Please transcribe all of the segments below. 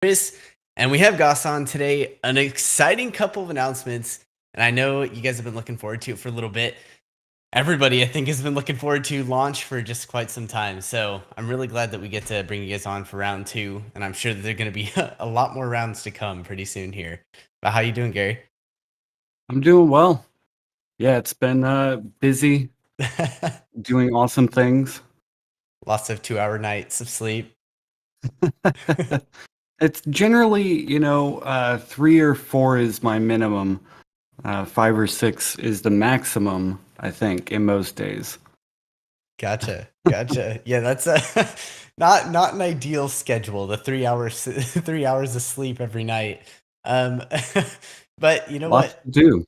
Chris, and we have Gauss on today. An exciting couple of announcements, and I know you guys have been looking forward to it for a little bit. Everybody, I think, has been looking forward to launch for just quite some time. So I'm really glad that we get to bring you guys on for round two, and I'm sure that there are going to be a lot more rounds to come pretty soon here. But how you doing, Gary? I'm doing well. Yeah, it's been busy doing awesome things. Lots of 2 hour nights of sleep. It's generally, 3 or 4 is my minimum. 5 or 6 is the maximum, I think, in most days. Gotcha. Yeah, that's not an ideal schedule. The 3 hours 3 hours of sleep every night. Um, but you know Lots what? to do.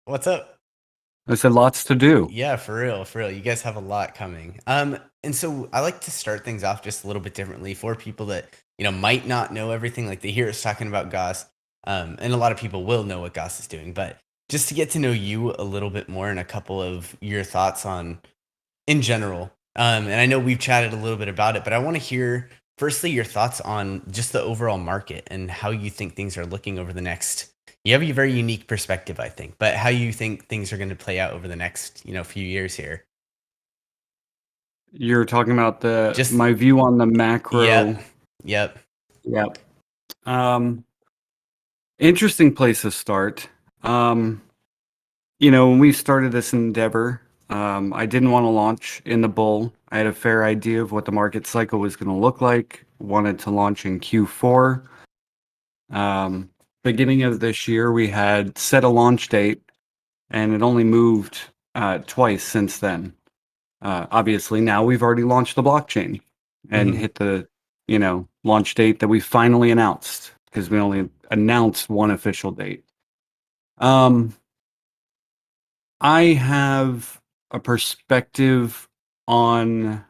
What's up? I said lots to do. Yeah, for real, for real. You guys have a lot coming. And so I like to start things off just a little bit differently for people that might not know everything. Like they hear us talking about Gauss, and a lot of people will know what Gauss is doing, but just to get to know you a little bit more and a couple of your thoughts on in general. And I know we've chatted a little bit about it, but I want to hear firstly your thoughts on just the overall market and how you think things are looking over the next. You have a very unique perspective, I think, but how you think things are going to play out over the next, few years here. You're talking about Just my view on the macro. yep. Yep. Interesting place to start. When we started this endeavor, I didn't want to launch in the bull. I had a fair idea of what the market cycle was going to look like. Wanted to launch in Q4. Beginning of this year, we had set a launch date, and it only moved twice since then. Obviously, now we've already launched the blockchain and hit the launch date that we finally announced, because we only announced one official date. I have a perspective on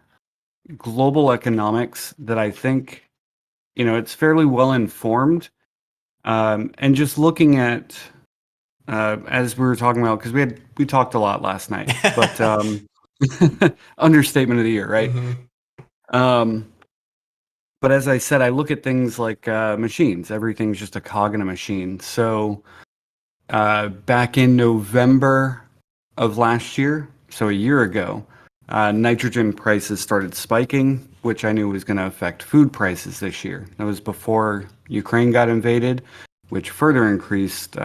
global economics that I think, it's fairly well informed. And just looking at, as we were talking about, because we talked a lot last night, but understatement of the year, right? But as I said, I look at things like machines. Everything's just a cog in a machine. So back in November of last year, so a year ago, nitrogen prices started spiking, which I knew was going to affect food prices this year. That was before Ukraine got invaded, which further increased,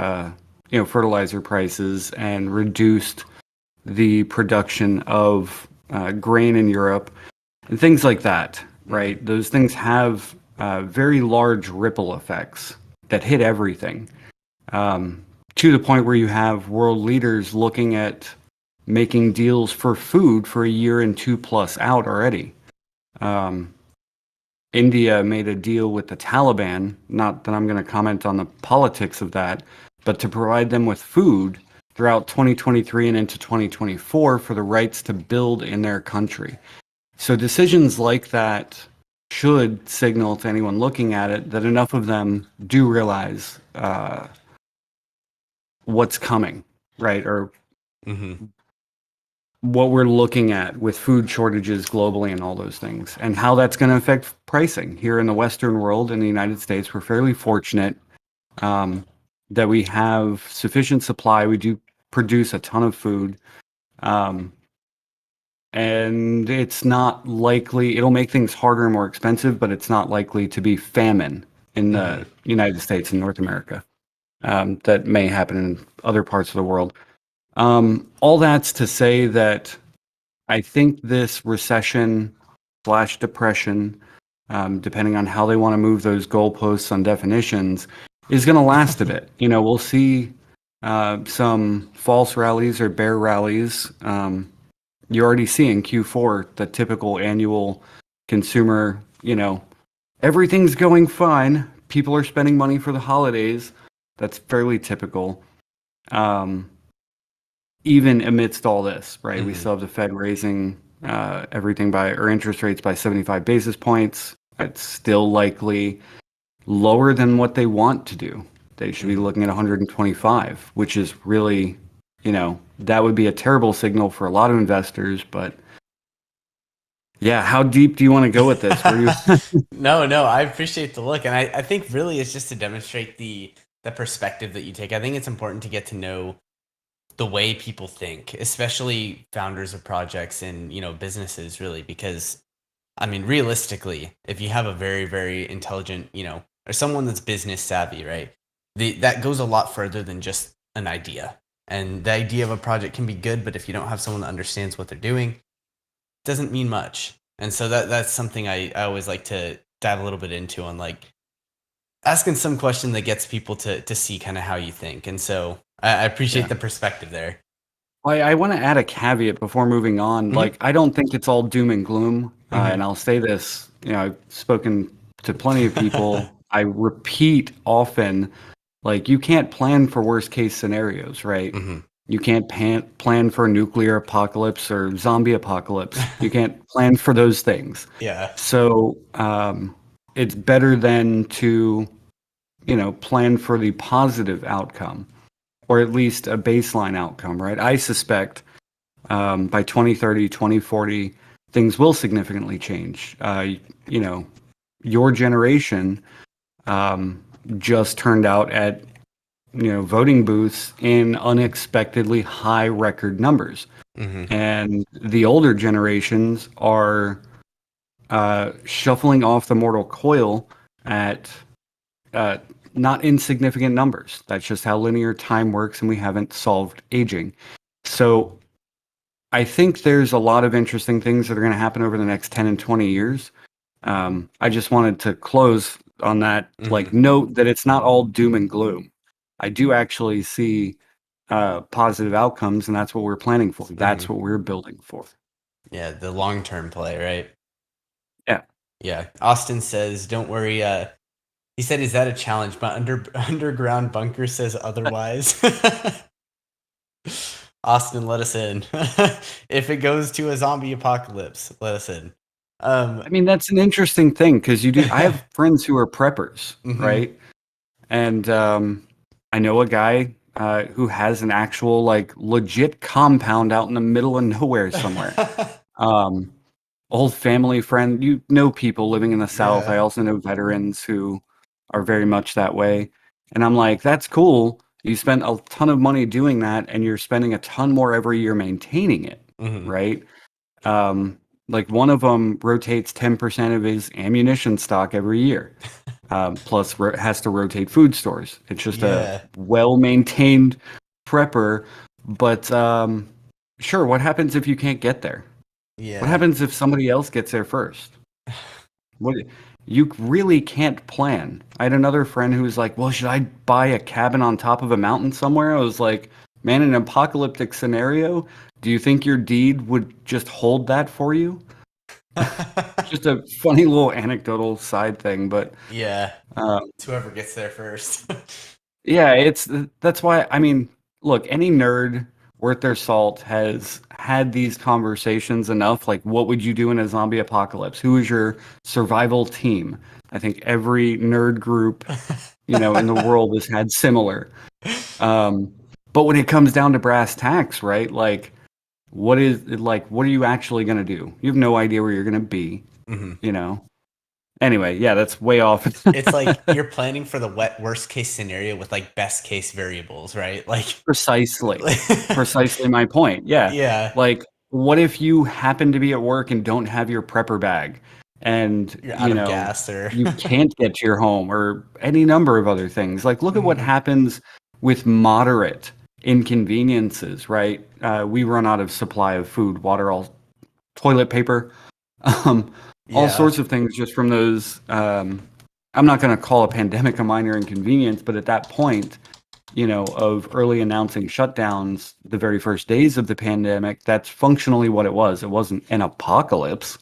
fertilizer prices and reduced the production of grain in Europe and things like that, right? Those things have very large ripple effects that hit everything. To the point where you have world leaders looking at making deals for food for a year and 2+ out already. India made a deal with the Taliban, not that I'm going to comment on the politics of that, but to provide them with food throughout 2023 and into 2024 for the rights to build in their country. So decisions like that should signal to anyone looking at it that enough of them do realize what's coming, right? Or what we're looking at with food shortages globally and all those things, and how that's going to affect pricing. Here in the Western world, in the United States, we're fairly fortunate that we have sufficient supply. We do produce a ton of food. And it's not likely, it'll make things harder and more expensive, but it's not likely to be famine in the United States and North America. That may happen in other parts of the world. All that's to say that I think this recession/depression, depending on how they want to move those goalposts on definitions, is going to last a bit. We'll see some false rallies or bear rallies. You're already seeing Q4, the typical annual consumer, everything's going fine. People are spending money for the holidays. That's fairly typical. Even amidst all this, right? We still have the Fed raising everything or interest rates by 75 basis points. It's still likely lower than what they want to do. They should be looking at 125, which is really, that would be a terrible signal for a lot of investors, but Yeah, how deep do you want to go with this? Where do you? No, I appreciate the look, and I think really it's just to demonstrate the perspective that you take. I think it's important to get to know the way people think, especially founders of projects and businesses, really, because I mean, realistically, if you have a very, very intelligent, or someone that's business savvy, right? That goes a lot further than just an idea. And the idea of a project can be good, but if you don't have someone that understands what they're doing, it doesn't mean much. And so that's something I always like to dive a little bit into on like asking some question that gets people to see kind of how you think. And so I appreciate Yeah. the perspective there. I want to add a caveat before moving on. Hmm. Like, I don't think it's all doom and gloom. And Hmm. I'll say this, I've spoken to plenty of people. I repeat often, like, you can't plan for worst case scenarios, right? Hmm. You can't plan for a nuclear apocalypse or zombie apocalypse. You can't plan for those things. Yeah. So, it's better than to, plan for the positive outcome, or at least a baseline outcome, right? I suspect by 2030, 2040, things will significantly change. You know, your generation just turned out at, voting booths in unexpectedly high record numbers. Hmm. And the older generations are shuffling off the mortal coil at uh, not insignificant numbers. That's just how linear time works, and we haven't solved aging. So I think there's a lot of interesting things that are going to happen over the next 10 and 20 years. I just wanted to close on that, Hmm. like, note that it's not all doom and gloom. I do actually see positive outcomes, and that's what we're planning for. That's Hmm. what we're building for. Yeah, the long term play, right? Yeah. Yeah. Austin says, "Don't worry." He said, "Is that a challenge?" My underground bunker says otherwise. Austin, let us in. If it goes to a zombie apocalypse, let us in. Um. I mean, that's an interesting thing because you do. I have friends who are preppers, Hmm. right? And I know a guy who has an actual, like, legit compound out in the middle of nowhere somewhere. Um, Old family friend. You know people living in the South. I Yeah. also know veterans who are very much that way. And I'm like, that's cool. You spent a ton of money doing that, and you're spending a ton more every year maintaining it, Hmm. right? Um, like, one of them rotates 10% of his ammunition stock every year, plus has to rotate food stores. It's just a Yeah. well-maintained prepper. But sure, what happens if you can't get there? What Yeah. happens if somebody else gets there first? What you really can't plan. I had another friend who was like, "Well, should I buy a cabin on top of a mountain somewhere?" I was like, "Man, in an apocalyptic scenario, do you think your deed would just hold that for you?" Just a funny little anecdotal side thing, but Yeah. uh, It's whoever gets there first. yeah, that's why, I mean, look, any nerd worth their salt has had these conversations enough. Like, what would you do in a zombie apocalypse? Who is your survival team? I think every nerd group, in the world has had similar. Um, but when it comes down to brass tacks, right? Like, what are you actually going to do? You have no idea where you're going to be, Hmm. you know? Anyway, yeah, that's way off. It's like you're planning for the worst case scenario with like best case variables, right? Like, Precisely. Precisely my point. Yeah. yeah, Like, what if you happen to be at work and don't have your prepper bag and, you're out of gas or. you can't get to your home, or any number of other things? Like, look at what Hmm. happens with moderate inconveniences, right? We run out of supply of food, water, all toilet paper, um, all Yeah. sorts of things just from those. I'm not going to call a pandemic a minor inconvenience, but at that point, of early announcing shutdowns the very first days of the pandemic, that's functionally what it was. It wasn't an apocalypse.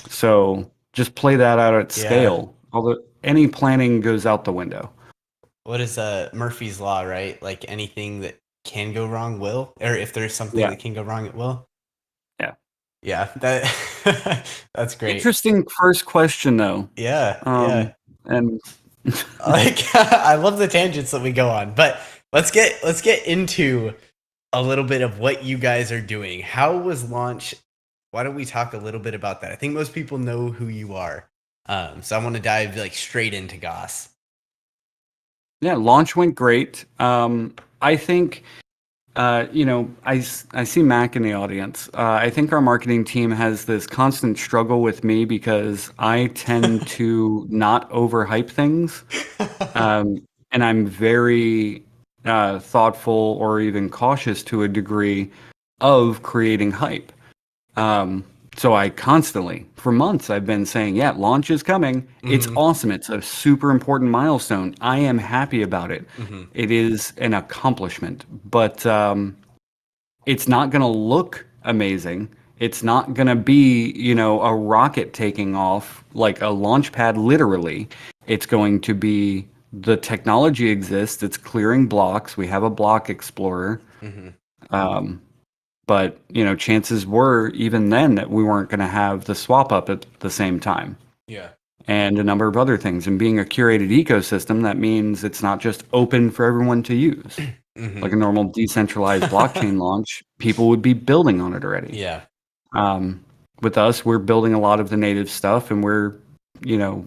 So just play that out at Yeah. scale. Although any planning goes out the window. What is Murphy's law, right? Like anything that can go wrong will, or if there's something Yeah. that can go wrong, it will. Yeah. Yeah, that that's great. Interesting first question, though. Yeah, yeah. Um, and Like I love the tangents that we go on, but let's get into a little bit of what you guys are doing. How was launch why don't we talk a little bit about that? I think most people know who you are. So I want to dive like straight into Gauss. Yeah, launch went great. I think, I see Mac in the audience. I think our marketing team has this constant struggle with me because I tend to not overhype things. Um, and I'm very thoughtful or even cautious to a degree of creating hype. Um, so I constantly, for months, I've been saying, yeah, launch is coming. It's Hmm. awesome. It's a super important milestone. I am happy about it. Hmm. It is an accomplishment, but it's not going to look amazing. It's not going to be, a rocket taking off like a launch pad, literally. It's going to be the technology exists. It's clearing blocks. We have a block explorer. Hmm. Um, but, chances were even then that we weren't going to have the swap up at the same time Yeah. and a number of other things. And being a curated ecosystem, that means it's not just open for everyone to use. Hmm. Like a normal decentralized blockchain launch, people would be building on it already. Yeah. Um, with us, we're building a lot of the native stuff and we're,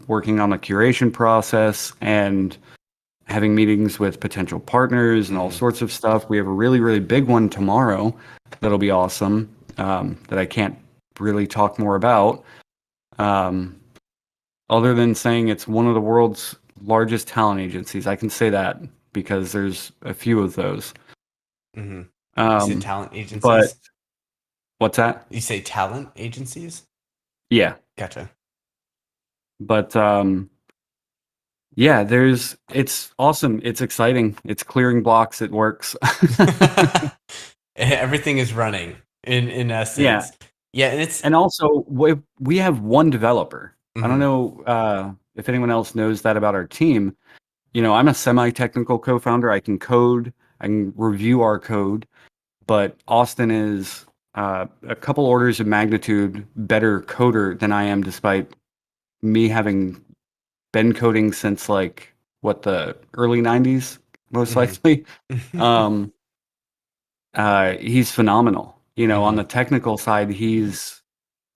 working on the curation process and having meetings with potential partners and all Hmm. sorts of stuff. We have a really, really big one tomorrow that'll be awesome, that I can't really talk more about. Um, other than saying it's one of the world's largest talent agencies. I can say that because there's a few of those. Hmm. You said Um, talent but agencies? what's that? You say talent agencies? Yeah. Gotcha. But yeah, it's awesome. It's exciting. It's clearing blocks. It works. Everything is running in Yeah. essence. Yeah, and it's And also, we have one developer. I don't mhm, know if anyone else knows that about our team. I'm a semi-technical co-founder. I can code, I can review our code, but Austin is a couple orders of magnitude better coder than I am, despite me having been coding since like what, the early 90s, most mhm. likely. Um, he's phenomenal. On the Mhm. technical side, he's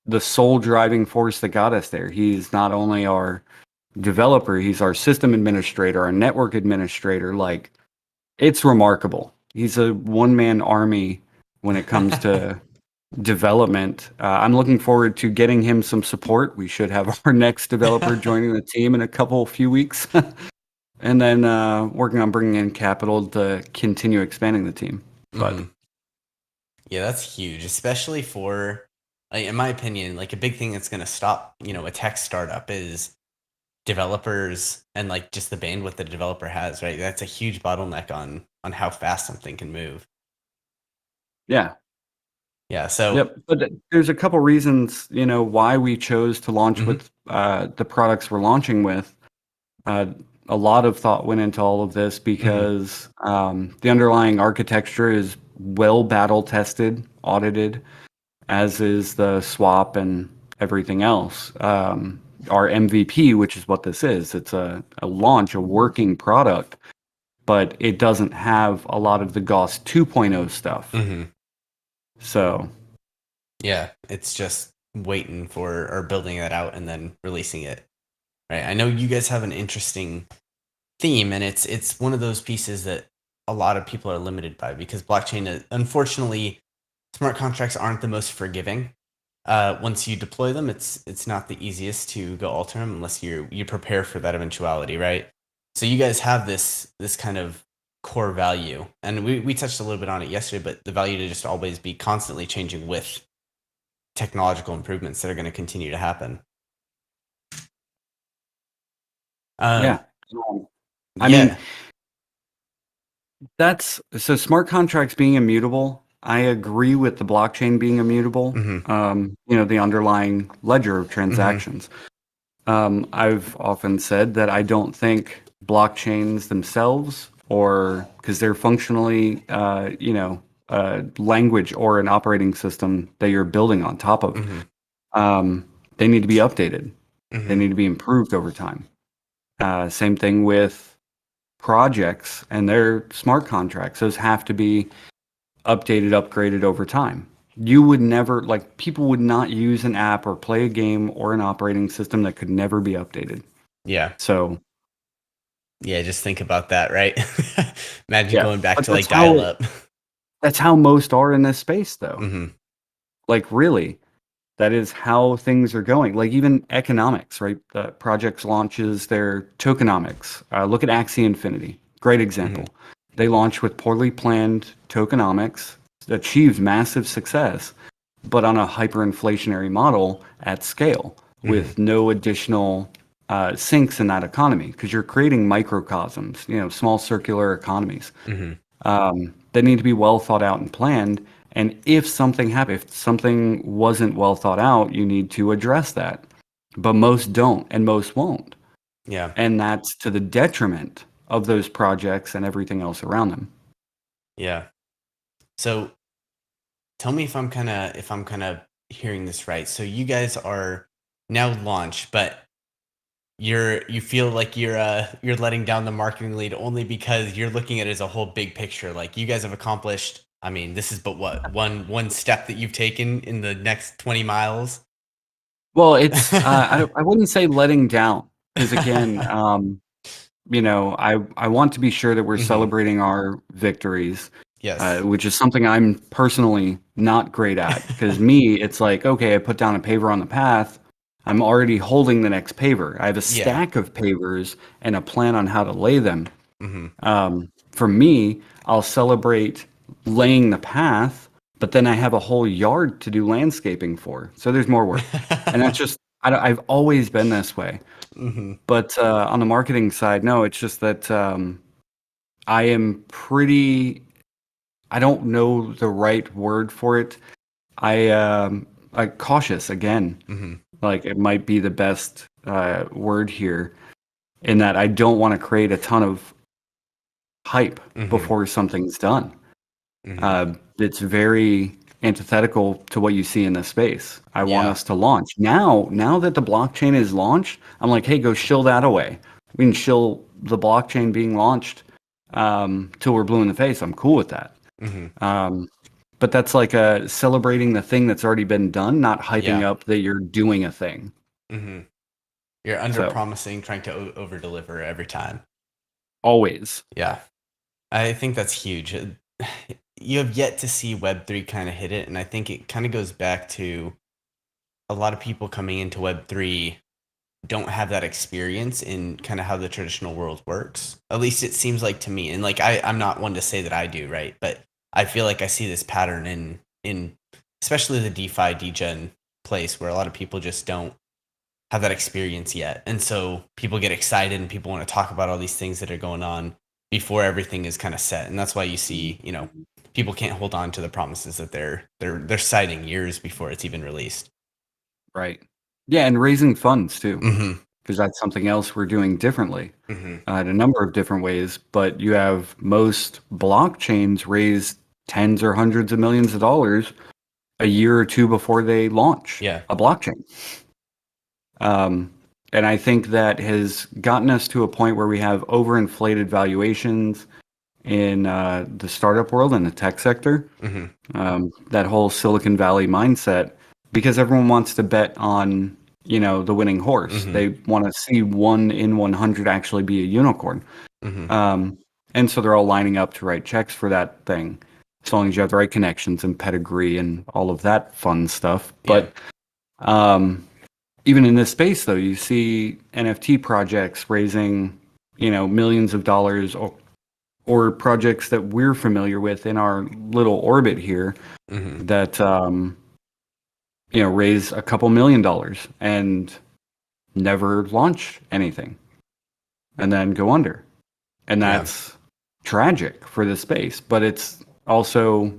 the sole driving force that got us there. He's not only our developer, he's our system administrator, our network administrator. Like, it's remarkable. He's a one-man army when it comes to development. I'm looking forward to getting him some support. We should have our next developer joining the team in a few weeks, and then working on bringing in capital to continue expanding the team. But Mhm. Yeah, that's huge, especially for, like, in my opinion, like a big thing that's going to stop, a tech startup is developers and like just the bandwidth that a developer has, right? That's a huge bottleneck on how fast something can move. yeah, Yeah, so yep. But there's a couple reasons, why we chose to launch mhm, with the products we're launching with. Uh, a lot of thought went into all of this mhm, because the underlying architecture is well battle tested, audited, as is the swap and everything else. Our MVP, which is what this is, it's a launch, a working product, but it doesn't have a lot of the Gauss 2.0 stuff. mhm. So, Yeah, it's just waiting for or building that out and then releasing it. Right. I know you guys have an interesting theme, and it's one of those pieces that a lot of people are limited by because blockchain, unfortunately, smart contracts aren't the most forgiving. Once you deploy them, it's not the easiest to go alter them unless you prepare for that eventuality, right? So you guys have this kind of core value, and we touched a little bit on it yesterday, but the value to just always be constantly changing with technological improvements that are going to continue to happen. Um, yeah. Um, I mean, yeah. that's so smart contracts being immutable. I agree with the blockchain being immutable, Hmm. the underlying ledger of Hmm. transactions. I've often said that I don't think blockchains themselves, or because they're functionally, a language or an operating system that you're building on top of, Hmm. um, they need to be updated. They Hmm. need to be improved over time. Same thing with projects and their smart contracts. Those have to be updated, upgraded over time. You would never, like, people would not use an app or play a game or an operating system that could never be updated. Yeah. So, Yeah, just think about that, right? Imagine yeah, going back but to like dial up. that's how most are in this space though. Mhm. Like really, that is how things are going. Like even economics, right? Projects launches their tokenomics. Look at Axie Infinity. Great Mhm. example. They launched with poorly planned tokenomics, achieved massive success, but on a hyperinflationary model at scale Mhm. with no additional sinks in that economy because you're creating microcosms, small circular economies Mhm. that need to be well thought out and planned. And if something happened, if something wasn't well thought out, you need to address that. But most don't, and most won't. Yeah. And that's to the detriment of those projects and everything else around them. Yeah. So tell me if I'm kind of hearing this right. So you guys are now launched, but you feel like you're letting down the marketing lead only because you're looking at it as a whole big picture. Like you guys have accomplished, I mean, this is but what, one step that you've taken in the next 20 miles. Well, it's I wouldn't say letting down because again, I want to be sure that we're Mhm. celebrating our victories, Yes. which is something I'm personally not great at. Because me, it's like, okay, I put down a paver on the path. I'm already holding the next paver. I have a Yeah. stack of pavers and a plan on how to lay them. Mhm. For me, I'll celebrate laying the path, but then I have a whole yard to do landscaping for. So there's more work. And that's just, I've always been this way. Mhm. But on the marketing side, no, it's just that I am pretty, I don't know the right word for it. I cautious again. Mhm. Like it might be the best word here in that I don't want to create a ton of hype Mhm. before something's done. Mhm. It's very antithetical to what you see in this space. I want Yeah. us to launch now that the blockchain is launched. I'm like, hey, go shill that away. We can shill the blockchain being launched till we're blue in the face. I'm cool with that. Mhm. Um, but that's like celebrating the thing that's already been done, not hyping Yeah. up that you're doing a thing. Mhm. You're under So promising, trying to over deliver every time. always, Yeah. I think that's huge. You have yet to see Web3 kind of hit it. And I think it kind of goes back to a lot of people coming into Web3 don't have that experience in kind of how the traditional world works. At least it seems like to me. And like I'm not one to say that I do, right? But I feel like I see this pattern in especially the DeFi degen place where a lot of people just don't have that experience yet. And so people get excited and people want to talk about all these things that are going on before everything is kind of set. And that's why you see, people can't hold on to the promises that they're citing years before it's even released. right? Yeah, and raising funds too, Mhm. because that's something else we're doing differently. Mhm. In a number of different ways, but you have most blockchains raise tens or hundreds of millions of dollars a year or two before they launch Yeah. a blockchain. Um, and I think that has gotten us to a point where we have overinflated valuations in the startup world and the tech sector. Mhm. That whole Silicon Valley mindset, because everyone wants to bet on the winning horse. Mhm. They want to see 1 in 100 actually be a unicorn. Mhm. Um, and so they're all lining up to write checks for that thing, as long as you have the right connections and pedigree and all of that fun stuff. Yeah. But um, even in this space, though, you see NFT projects raising, millions of dollars, or projects that we're familiar with in our little orbit here Mhm. that raise a couple $1 million and never launch anything, and then go under. And Yeah. that's tragic for the space. But it's also,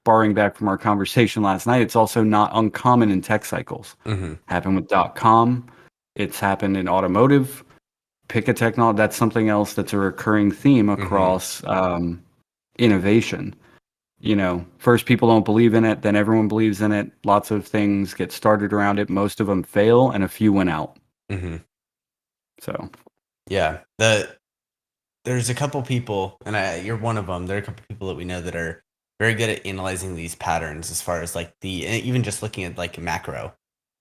borrowing back from our conversation last night, it's also not uncommon in tech cycles. Mhm. Happened with .com. It's happened in automotive. Pick a technology. That's something else that's a recurring theme Mhm. across innovation. First people don't believe in it, then everyone believes in it. Lots of things get started around it. Most of them fail, and a few went out. Mhm. So, Yeah. There's a couple people, and you're one of them. There are a couple people that we know that are very good at analyzing these patterns as far as like even just looking at like macro,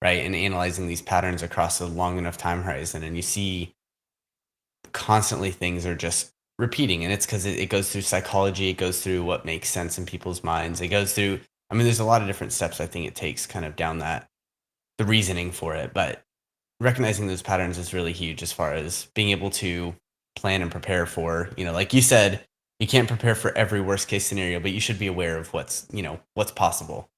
right? And analyzing these patterns across a long enough time horizon. And you see constantly things are just repeating. And it's because it goes through psychology, it goes through what makes sense in people's minds. It goes through, I mean, there's a lot of different steps I think it takes kind of down the reasoning for it. But recognizing those patterns is really huge as far as being able to plan and prepare for, like you said, you can't prepare for every worst case scenario, but you should be aware of what's possible.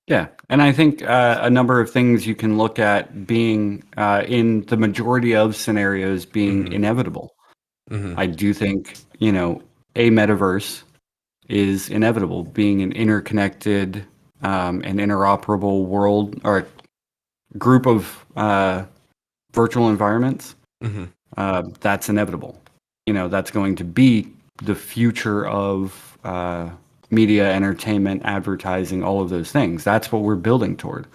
Yeah, and I think a number of things you can look at being in the majority of scenarios being Hmm. inevitable. Hmm. I do think, a metaverse is inevitable, being an interconnected and interoperable world or group of virtual environments. Hmm. That's inevitable. That's going to be the future of media, entertainment, advertising, all of those things. That's what we're building toward.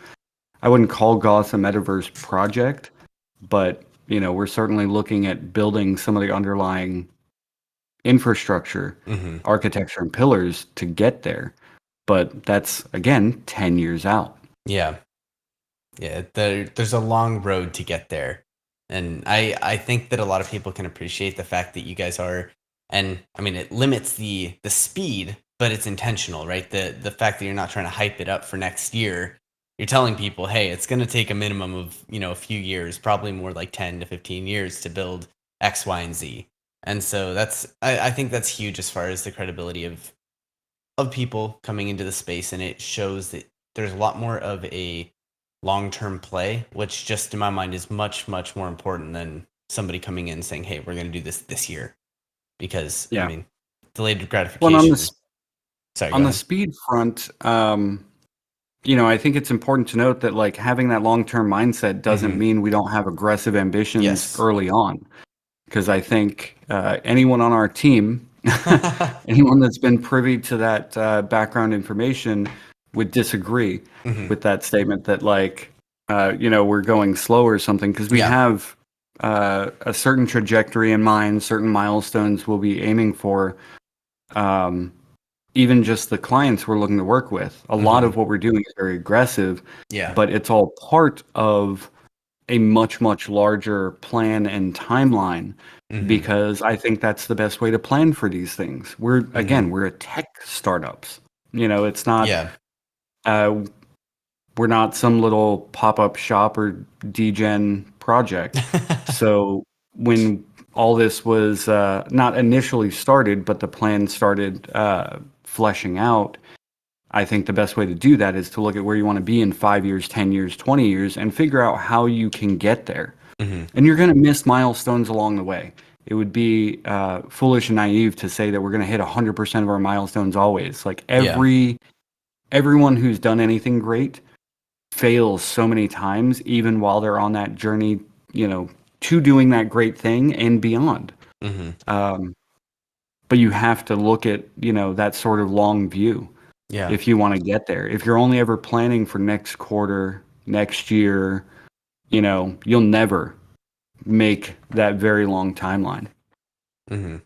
I wouldn't call Gauss a metaverse project, but we're certainly looking at building some of the underlying infrastructure, Hmm. architecture, and pillars to get there. But that's again 10 years out. Yeah. Yeah, there's a long road to get there. And I think that a lot of people can appreciate the fact that you guys are, and I mean it limits the speed, but it's intentional, right? The fact that you're not trying to hype it up for next year. You're telling people, hey, it's gonna take a minimum of, a few years, probably more like 10 to 15 years to build X, Y, and Z. And so I think that's huge as far as the credibility of people coming into the space, and it shows that there's a lot more of a long-term play, which just in my mind is much, much more important than somebody coming in saying, hey, we're going to do this year. Because I Yeah. mean, delayed Well, gratification. Sorry, go on the ahead. speed front, I think it's important to note that like having that long-term mindset doesn't Hmm. mean we don't have aggressive ambitions Yes. early on. Because I think anyone on our team, anyone that's been privy to that background information would disagree Hmm. with that statement that like, we're going slow or something because we Yeah. have a certain trajectory in mind, certain milestones we'll be aiming for. Um, Even just the clients we're looking to work with. A lot Hmm. of what we're doing is very aggressive, Yeah. but it's all part of a much, much larger plan and timeline Hmm. because I think that's the best way to plan for these things. Hmm. We're a tech startups. It's not, Yeah. uh, we're not some little pop-up shop or degen project. So when all this was not initially started, but the plan started fleshing out, I think the best way to do that is to look at where you want to be in 5 years, 10 years, 20 years, and figure out how you can get there. Hmm. And you're going to miss milestones along the way. It would be foolish and naive to say that we're going to hit 100% of our milestones always. Like Yeah. everyone who's done anything great fails so many times, even while they're on that journey, to doing that great thing and beyond. Hmm. Um, but you have to look at, that sort of long view Yeah. if you want to get there. If you're only ever planning for next quarter, next year, you'll never make that very long timeline. Hmm.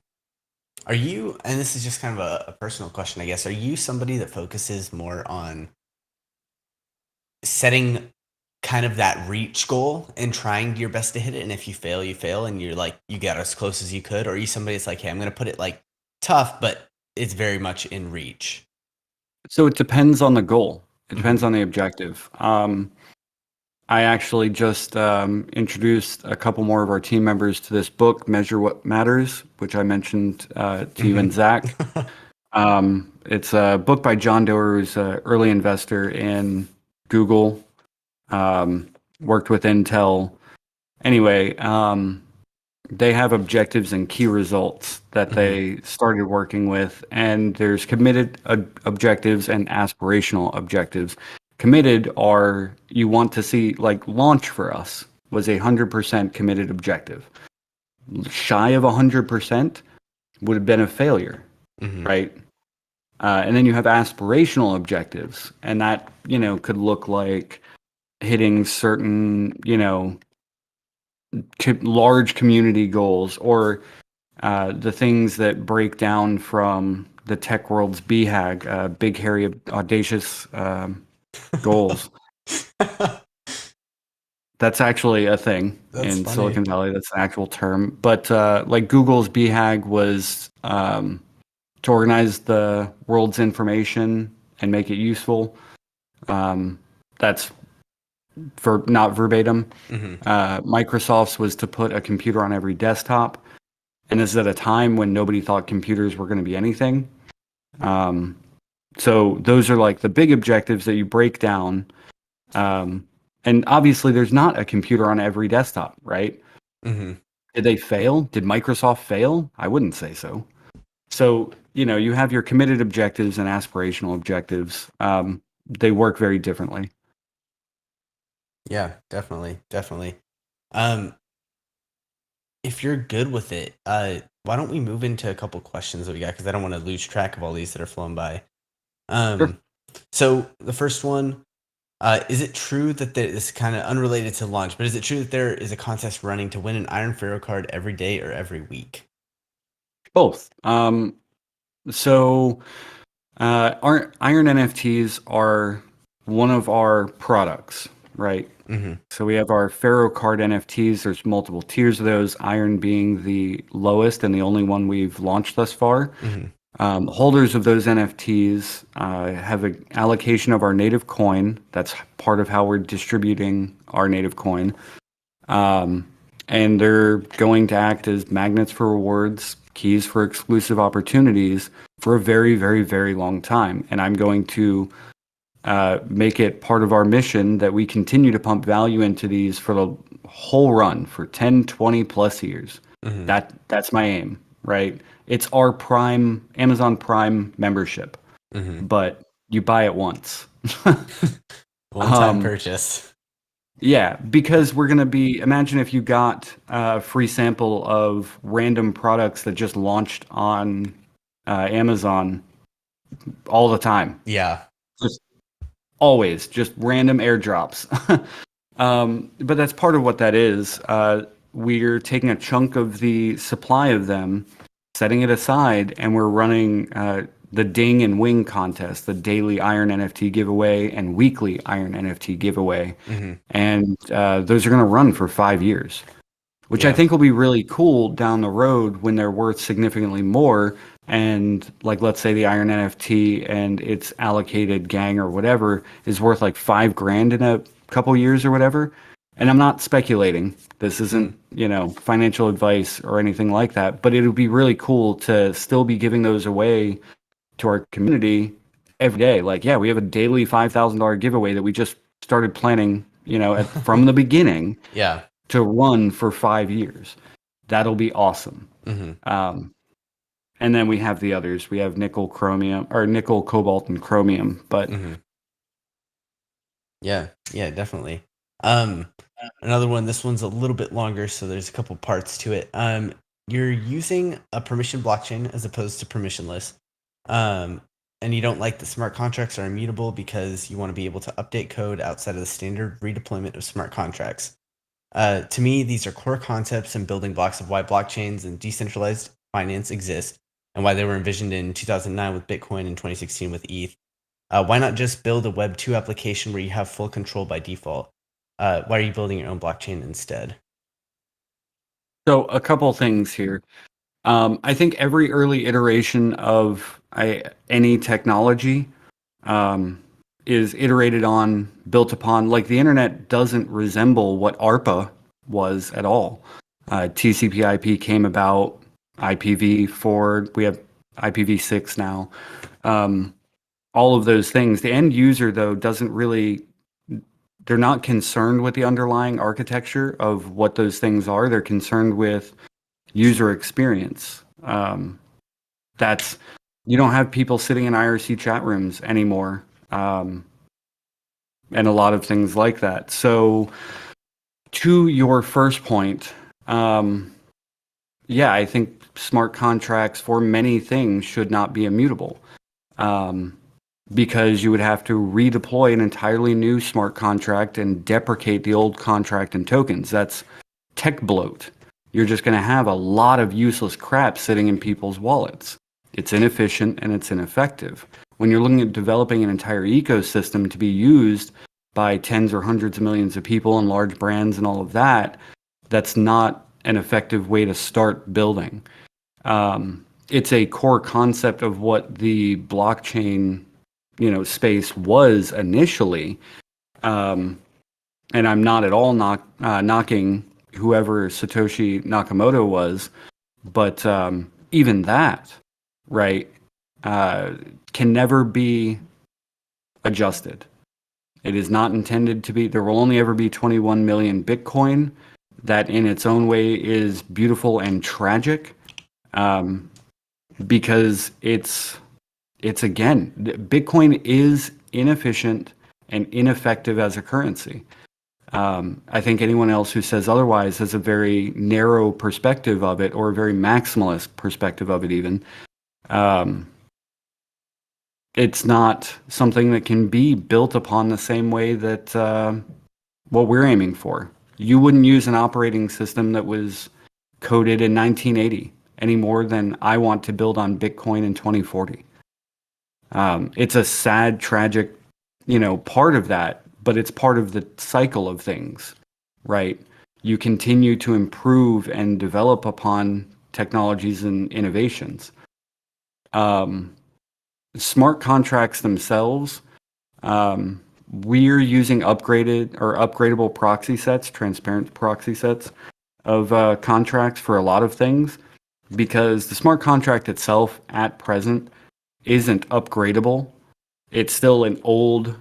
Are you, and this is just kind of a personal question, I guess, are you somebody that focuses more on setting kind of that reach goal and trying your best to hit it? And if you fail, you fail, and you're like, you got as close as you could? Or are you somebody that's like, hey, I'm going to put it like tough, but it's very much in reach? So it depends on the goal. It depends Hmm. on the objective. I actually just introduced a couple more of our team members to this book, Measure What Matters, which I mentioned to you Hmm. and Zach. It's a book by John Doerr, who's an early investor in Google, um, worked with Intel. Anyway, they have objectives and key results that Hmm. they started working with, and there's committed objectives and aspirational objectives. Committed are you want to see like launch for us was 100% committed objective. Shy of 100% would have been a failure, Hmm. right? And then you have aspirational objectives, and that could look like hitting certain large community goals or the things that break down from the tech world's BHAG, big, hairy, audacious goals. That's actually a thing That's in funny. Silicon Valley. That's an actual term. But like Google's BHAG was to organize the world's information and make it useful. That's not verbatim. Hmm. Microsoft's was to put a computer on every desktop. And this is at a time when nobody thought computers were going to be anything. Um, so those are like the big objectives that you break down. And obviously, there's not a computer on every desktop, right? Hmm. Did they fail? Did Microsoft fail? I wouldn't say so. So, you have your committed objectives and aspirational objectives. They work very differently. Yeah, definitely, definitely. Um, if you're good with it, why don't we move into a couple questions that we got? Because I don't want to lose track of all these that are flowing by. Sure. Um, so the first one, is it true that there is kind of unrelated to launch, but is it true that there is a contest running to win an Iron Pharaoh card every day or every week? Both. So our Iron NFTs are one of our products, right? Mm-hmm. So we have our Pharaoh card NFTs. There's multiple tiers of those, Iron being the lowest and the only one we've launched thus far. Mm-hmm. Holders of those NFTs have an allocation of our native coin. That's part of how we're distributing our native coin. And they're going to act as magnets for rewards, keys for exclusive opportunities for a very, very, very long time. And I'm going to make it part of our mission that we continue to pump value into these for the whole run for 10, 20 plus years. Mm-hmm. That's my aim, right? It's our Prime, Amazon Prime membership, Mm-hmm. but you buy it once. One-time purchase. Yeah, because we're going to imagine if you got a free sample of random products that just launched on Amazon all the time. Yeah. Just always, just random airdrops. But that's part of what that is. We're taking a chunk of the supply of them, setting it aside, and we're running the Ding and Wing contest, the daily Iron NFT giveaway and weekly Iron NFT giveaway. Mm-hmm. And those are going to run for 5 years, which I Yeah. think will be really cool down the road when they're worth significantly more. And like, let's say the Iron NFT and its allocated gang or whatever is worth like $5,000 in a couple years or whatever. And I'm not speculating. This isn't, financial advice or anything like that, but it would be really cool to still be giving those away to our community every day. Like, yeah, we have a daily $5,000 giveaway that we just started planning, from the beginning Yeah. to run for 5 years. That'll be awesome. Mm-hmm. And then we have the others. We have nickel, chromium, or nickel, cobalt, and chromium. But Mm-hmm. Yeah, definitely. Another one. This one's a little bit longer, so there's a couple parts to it. You're using a permission blockchain as opposed to permissionless. And you don't like that smart contracts are immutable because you want to be able to update code outside of the standard redeployment of smart contracts. To me, these are core concepts and building blocks of why blockchains and decentralized finance exist and why they were envisioned in 2009 with Bitcoin and 2016 with ETH. Why not just build a Web 2 application where you have full control by default? Why are you building your own blockchain instead? so a couple things here. I think every early iteration of any technology is iterated on, built upon. Like the internet doesn't resemble what ARPA was at all. TCP/IP came about. IPv4. We have IPv6 now. All of those things. The end user, though, doesn't really. They're not concerned with the underlying architecture of what those things are. They're concerned with user experience. That's you don't have people sitting in IRC chat rooms anymore, and a lot of things like that. So, to your first point, yeah, I think smart contracts for many things should not be immutable, because you would have to redeploy an entirely new smart contract and deprecate the old contract and tokens. That's tech bloat. You're just going to have a lot of useless crap sitting in people's wallets. It's inefficient and it's ineffective. When you're looking at developing an entire ecosystem to be used by tens or hundreds of millions of people and large brands and all of that, that's not an effective way to start building. It's a core concept of what the blockchain, space was initially. And I'm not at all knocking whoever Satoshi Nakamoto was, but even that, right, can never be adjusted. It is not intended to be. There will only ever be 21 million Bitcoin. That in its own way is beautiful and tragic, because it's again, Bitcoin is inefficient and ineffective as a currency. I think anyone else who says otherwise has a very narrow perspective of it, or a very maximalist perspective of it even. It's not something that can be built upon the same way that what we're aiming for. You wouldn't use an operating system that was coded in 1980 any more than I want to build on Bitcoin in 2040. It's a sad, tragic, part of that, but it's part of the cycle of things, right? You continue to improve and develop upon technologies and innovations. Smart contracts themselves, we're using upgraded or upgradable proxy sets, transparent proxy sets of contracts for a lot of things, because the smart contract itself at present isn't upgradable. It's still an old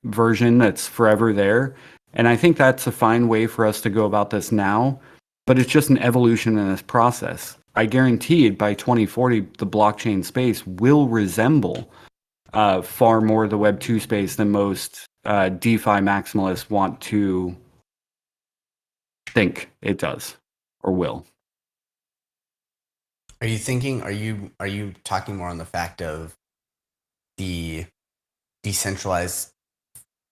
version that's forever there. And I think that's a fine way for us to go about this now, but it's just an evolution in this process. I guarantee by 2040, the blockchain space will resemble far more the Web 2 space than most DeFi maximalists want to think it does or will. Are you talking more on the fact of the decentralized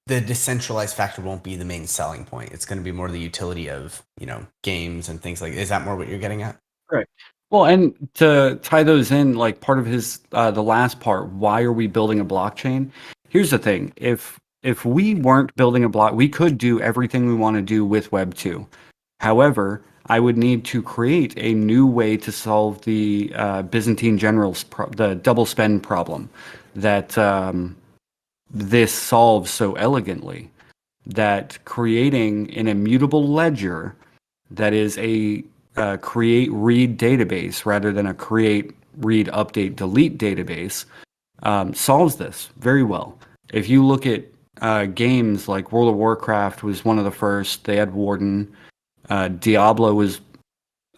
factor won't be the main selling point? It's going to be more the utility of, games and things like, is that more what you're getting at? Right. Well, and to tie those in, like part of his the last part, why are we building a blockchain? Here's the thing: if we weren't building a block, we could do everything we want to do with Web 2. However, I would need to create a new way to solve the Byzantine generals, the double spend problem that this solves so elegantly. That creating an immutable ledger that is a create read database rather than a create read update delete database solves this very well. If you look at games like World of Warcraft was one of the first. They had Warden. Diablo was,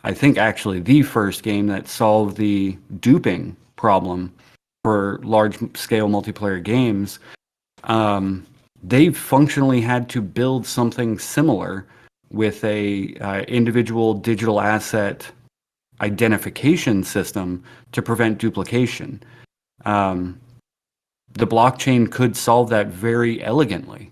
I think, actually the first game that solved the duping problem for large-scale multiplayer games. They functionally had to build something similar with a individual digital asset identification system to prevent duplication. The blockchain could solve that very elegantly.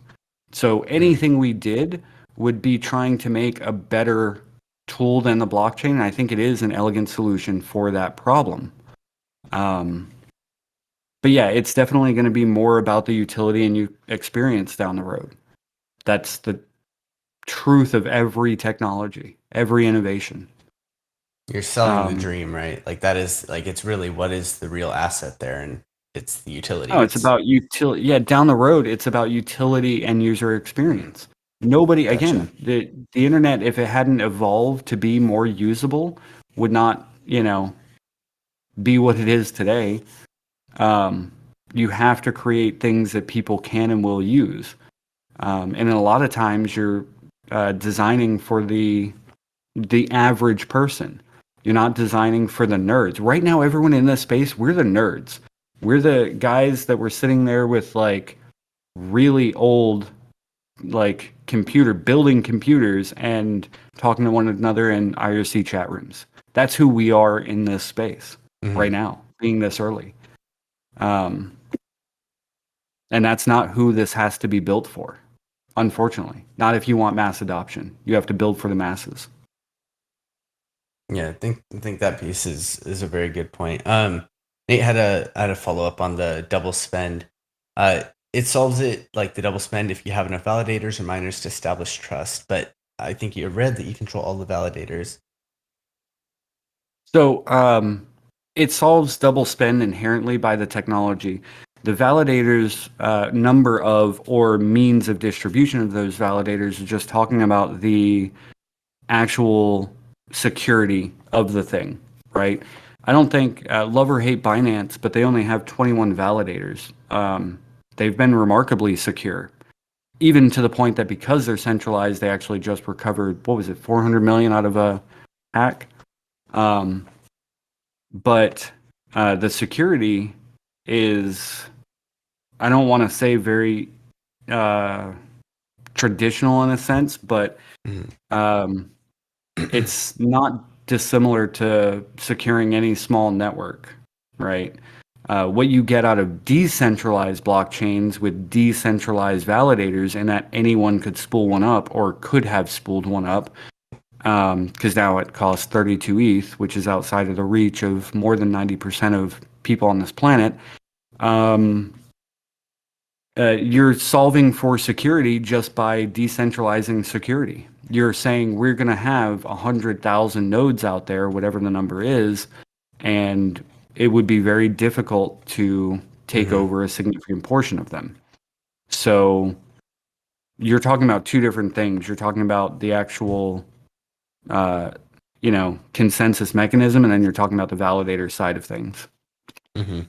So anything we did would be trying to make a better tool than the blockchain. And I think it is an elegant solution for that problem. But yeah, it's definitely going to be more about the utility and experience down the road. That's the truth of every technology, every innovation. You're selling the dream, right? Like that is like, it's really what is the real asset there, and it's the utility. Oh, it's about utility. Yeah, down the road, it's about utility and user experience. Nobody, Gotcha. again, the internet, if it hadn't evolved to be more usable, would not, be what it is today. You have to create things that people can and will use. And a lot of times you're designing for the average person. You're not designing for the nerds. Right now, everyone in this space, we're the nerds. We're the guys that were sitting there with like really old, like building computers and talking to one another in IRC chat rooms. That's who we are in this space right now, being this early. And that's not who this has to be built for, unfortunately. Not if you want mass adoption. You have to build for the masses. Yeah, I think that piece is a very good point. Nate had a follow up on the double spend. It solves it like the double spend if you have enough validators or miners to establish trust. But I think you read that you control all the validators. So it solves double spend inherently by the technology. The validators number of or means of distribution of those validators is just talking about the actual security of the thing, right? I don't think love or hate Binance, but they only have 21 validators. They've been remarkably secure, even to the point that because they're centralized, they actually just recovered, what was it, 400 million out of a hack. Um, but the security is, I don't want to say very uh, traditional in a sense, but Mhm. um, it's not dissimilar to securing any small network, right? What you get out of decentralized blockchains with decentralized validators, and that anyone could spool one up or could have spooled one up, because now it costs 32 ETH, which is outside of the reach of more than 90% of people on this planet. Um, you're solving for security just by decentralizing security. You're saying we're going to have 100,000 nodes out there, whatever the number is, and it would be very difficult to take Mhm. over a significant portion of them. So you're talking about two different things. You're talking about the actual, uh, consensus mechanism, and then you're talking about the validator side of things. Mhm.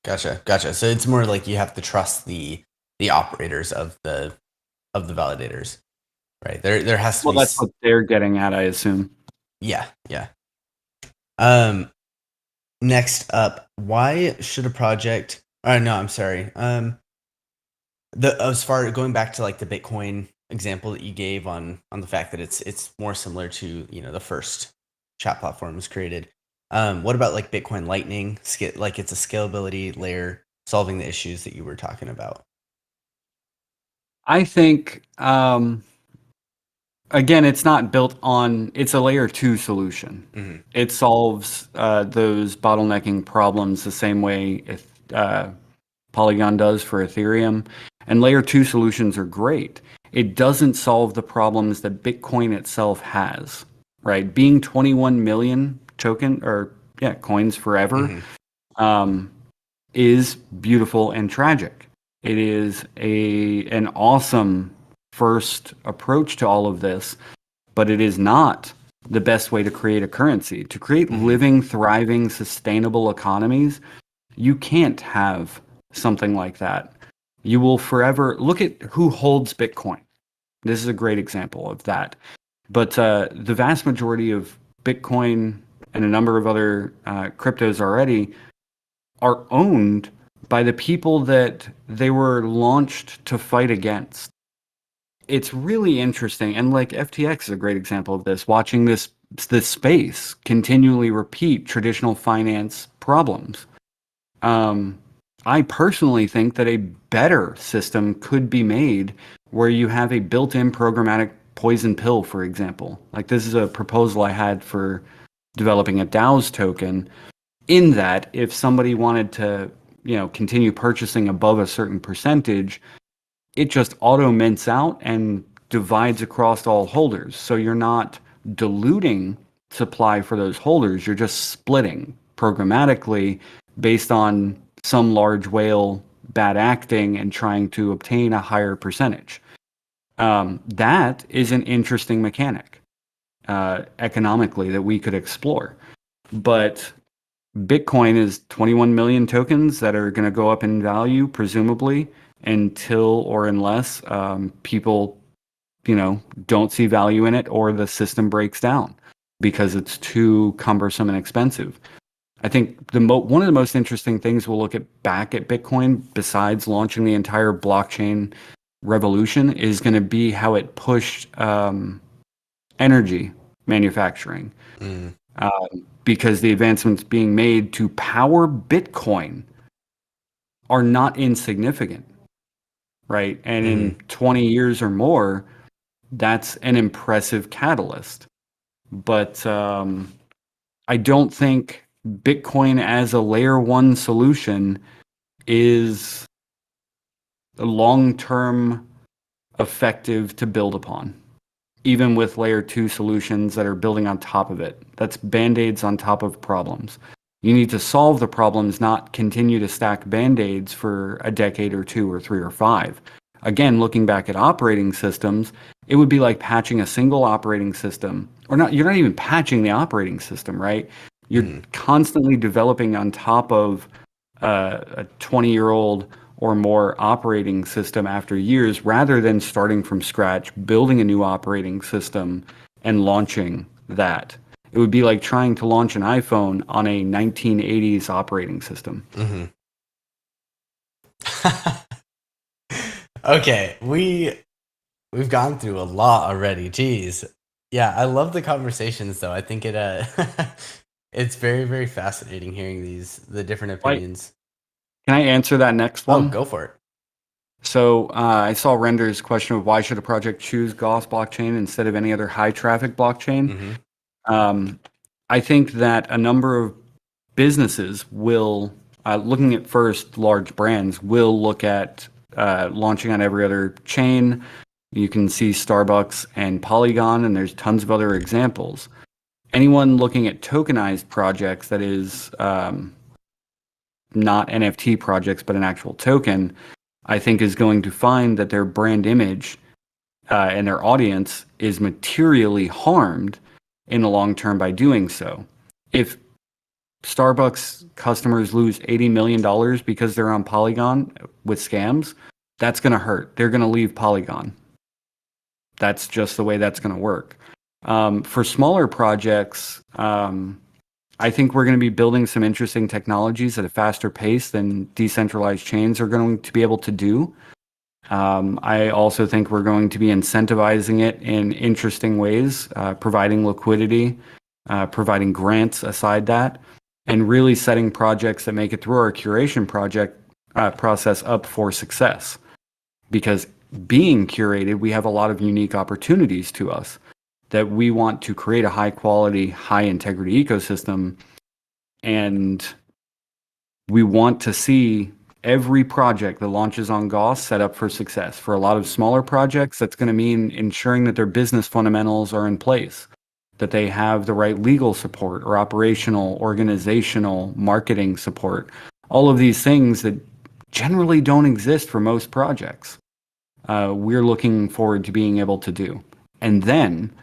Gotcha. So it's more like you have to trust the operators of the validators, right? There has to Well, be that's what they're getting at, I assume. yeah. Um, Next up, why should a project? No, I'm sorry. The as far going back to like the Bitcoin example that you gave on the fact that it's more similar to the first chat platform was created. What about like Bitcoin Lightning? Like it's a scalability layer solving the issues that you were talking about. I think again, it's not built on, it's a layer two solution. Hmm. It solves those bottlenecking problems the same way if, Polygon does for Ethereum. And layer two solutions are great. It doesn't solve the problems that Bitcoin itself has, right? Being 21 million coins forever Hmm. um, is beautiful and tragic. It is an awesome first approach to all of this, but it is not the best way to create a currency. To create Hmm. living, thriving, sustainable economies, you can't have something like that. You will forever look at who holds Bitcoin. This is a great example of that. But the vast majority of Bitcoin and a number of other cryptos already are owned by the people that they were launched to fight against. It's really interesting, and like FTX is a great example of this, watching this space continually repeat traditional finance problems. um, I personally think that a better system could be made where you have a built-in programmatic poison pill, for example. Like this is a proposal I had for developing a DAO's token, in that if somebody wanted to, continue purchasing above a certain percentage, it just auto mints out and divides across all holders. So you're not diluting supply for those holders, you're just splitting programmatically based on some large whale bad acting and trying to obtain a higher percentage. That is an interesting mechanic economically that we could explore. But Bitcoin is 21 million tokens that are going to go up in value, presumably, until or unless people, don't see value in it or the system breaks down because it's too cumbersome and expensive. I think one of the most interesting things we'll look at back at Bitcoin, besides launching the entire blockchain revolution, is going to be how it pushed energy manufacturing, Mm. because the advancements being made to power Bitcoin are not insignificant, right? And in Hmm. 20 years or more, that's an impressive catalyst. but I don't think Bitcoin as a layer one solution is long term effective to build upon, even with layer two solutions that are building on top of it. That's band aids on top of problems. You need to solve the problems, not continue to stack band aids for a decade or two or three or five. Again, looking back at operating systems, it would be like patching a single operating system, or not, you're not even patching the operating system, right? You're Hmm. constantly developing on top of a 20-year-old or more operating system after years rather than starting from scratch, building a new operating system and launching that. It would be like trying to launch an iPhone on a 1980s operating system. Hmm. Okay, we've gone through a lot already. Jeez. Yeah, I love the conversations though. I think it's very, very fascinating hearing the different Why, opinions. can I answer that next Oh, one? go for it. So I saw Render's question of why should a project choose Gauss blockchain instead of any other high traffic blockchain? Hmm. Um, I think that a number of businesses will, looking at first large brands, will look at launching on every other chain. You can see Starbucks and Polygon, and there's tons of other examples. Anyone looking at tokenized projects, that is not NFT projects, but an actual token, I think is going to find that their brand image and their audience is materially harmed in the long term by doing so. If Starbucks customers lose $80 million because they're on Polygon with scams, that's going to hurt. They're going to leave Polygon. That's just the way that's going to work. For smaller projects, I think we're going to be building some interesting technologies at a faster pace than decentralized chains are going to be able to do. I also think we're going to be incentivizing it in interesting ways, providing liquidity, providing grants aside that, and really setting projects that make it through our curation project process up for success. Because being curated, we have a lot of unique opportunities to us that we want to create a high quality, high integrity ecosystem. And we want to see every project that launches on Gauss set up for success. For a lot of smaller projects, that's going to mean ensuring that their business fundamentals are in place, that they have the right legal support or operational, organizational, marketing support. All of these things that generally don't exist for most projects. We're looking forward to being able to do. And then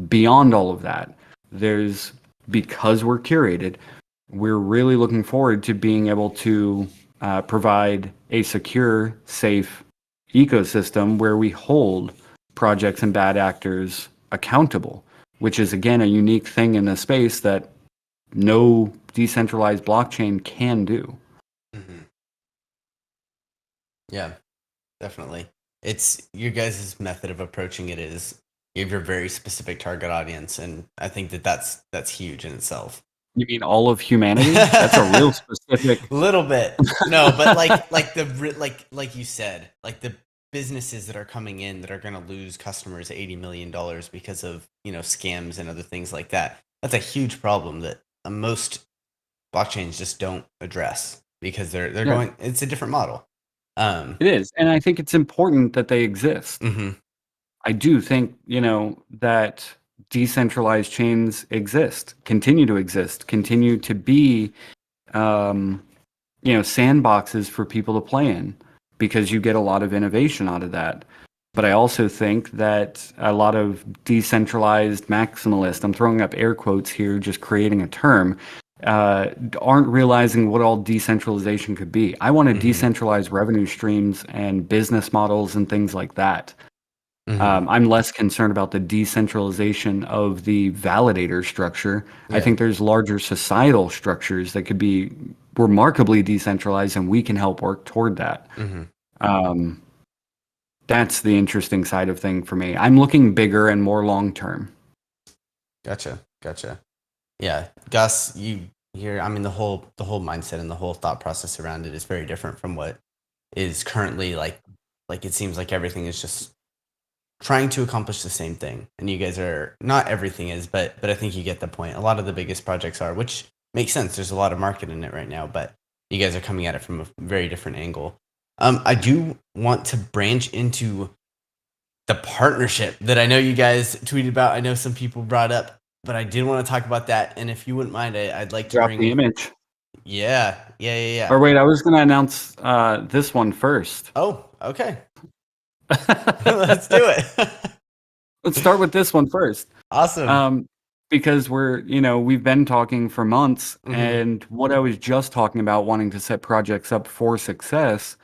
beyond all of that, there's, because we're curated, we're really looking forward to being able to provide a secure, safe ecosystem where we hold projects and bad actors accountable, which is, again, a unique thing in the space that no decentralized blockchain can do. Hmm. Yeah, definitely. It's your guys' method of approaching it is you have your very specific target audience, and I think that's huge in itself. You mean all of humanity? That's a real specific. Little bit. No, but like you said, like the businesses that are coming in that are going to lose customers $80 million because of, scams and other things like that. That's a huge problem that most blockchains just don't address because they're Yeah, going it's a different model. Um it is. And I think it's important that they exist. mhm. I do think, that decentralized chains exist, continue to exist, continue to be, um, sandboxes for people to play in because you get a lot of innovation out of that. But I also think that a lot of decentralized maximalists, I'm throwing up air quotes here, just creating a term, aren't realizing what all decentralization could be. I want to Mhm. decentralize revenue streams and business models and things like that. Mhm. I'm less concerned about the decentralization of the validator structure. I Yeah. think there's larger societal structures that could be remarkably decentralized, and we can help work toward that. Mhm. Um, that's the interesting side of thing for me. I'm looking bigger and more long term. Gotcha. Gotcha. Yeah, Gus, you here. I mean, the whole mindset and the whole thought process around it is very different from what is currently like. Like it seems like everything is just trying to accomplish the same thing. And you guys are, not everything is, but I think you get the point. A lot of the biggest projects are, which makes sense. There's a lot of market in it right now, but you guys are coming at it from a very different angle. I do want to branch into the partnership that I know you guys tweeted about. I know some people brought up, but I did want to talk about that. And if you wouldn't mind, I'd like to Drop the bring. image. Yeah. Or wait, I was going to announce this one first. Oh, okay. Let's do it. Let's start with this one first. Awesome. Because we've been talking for months, and what I was just talking about, wanting to set projects up for success,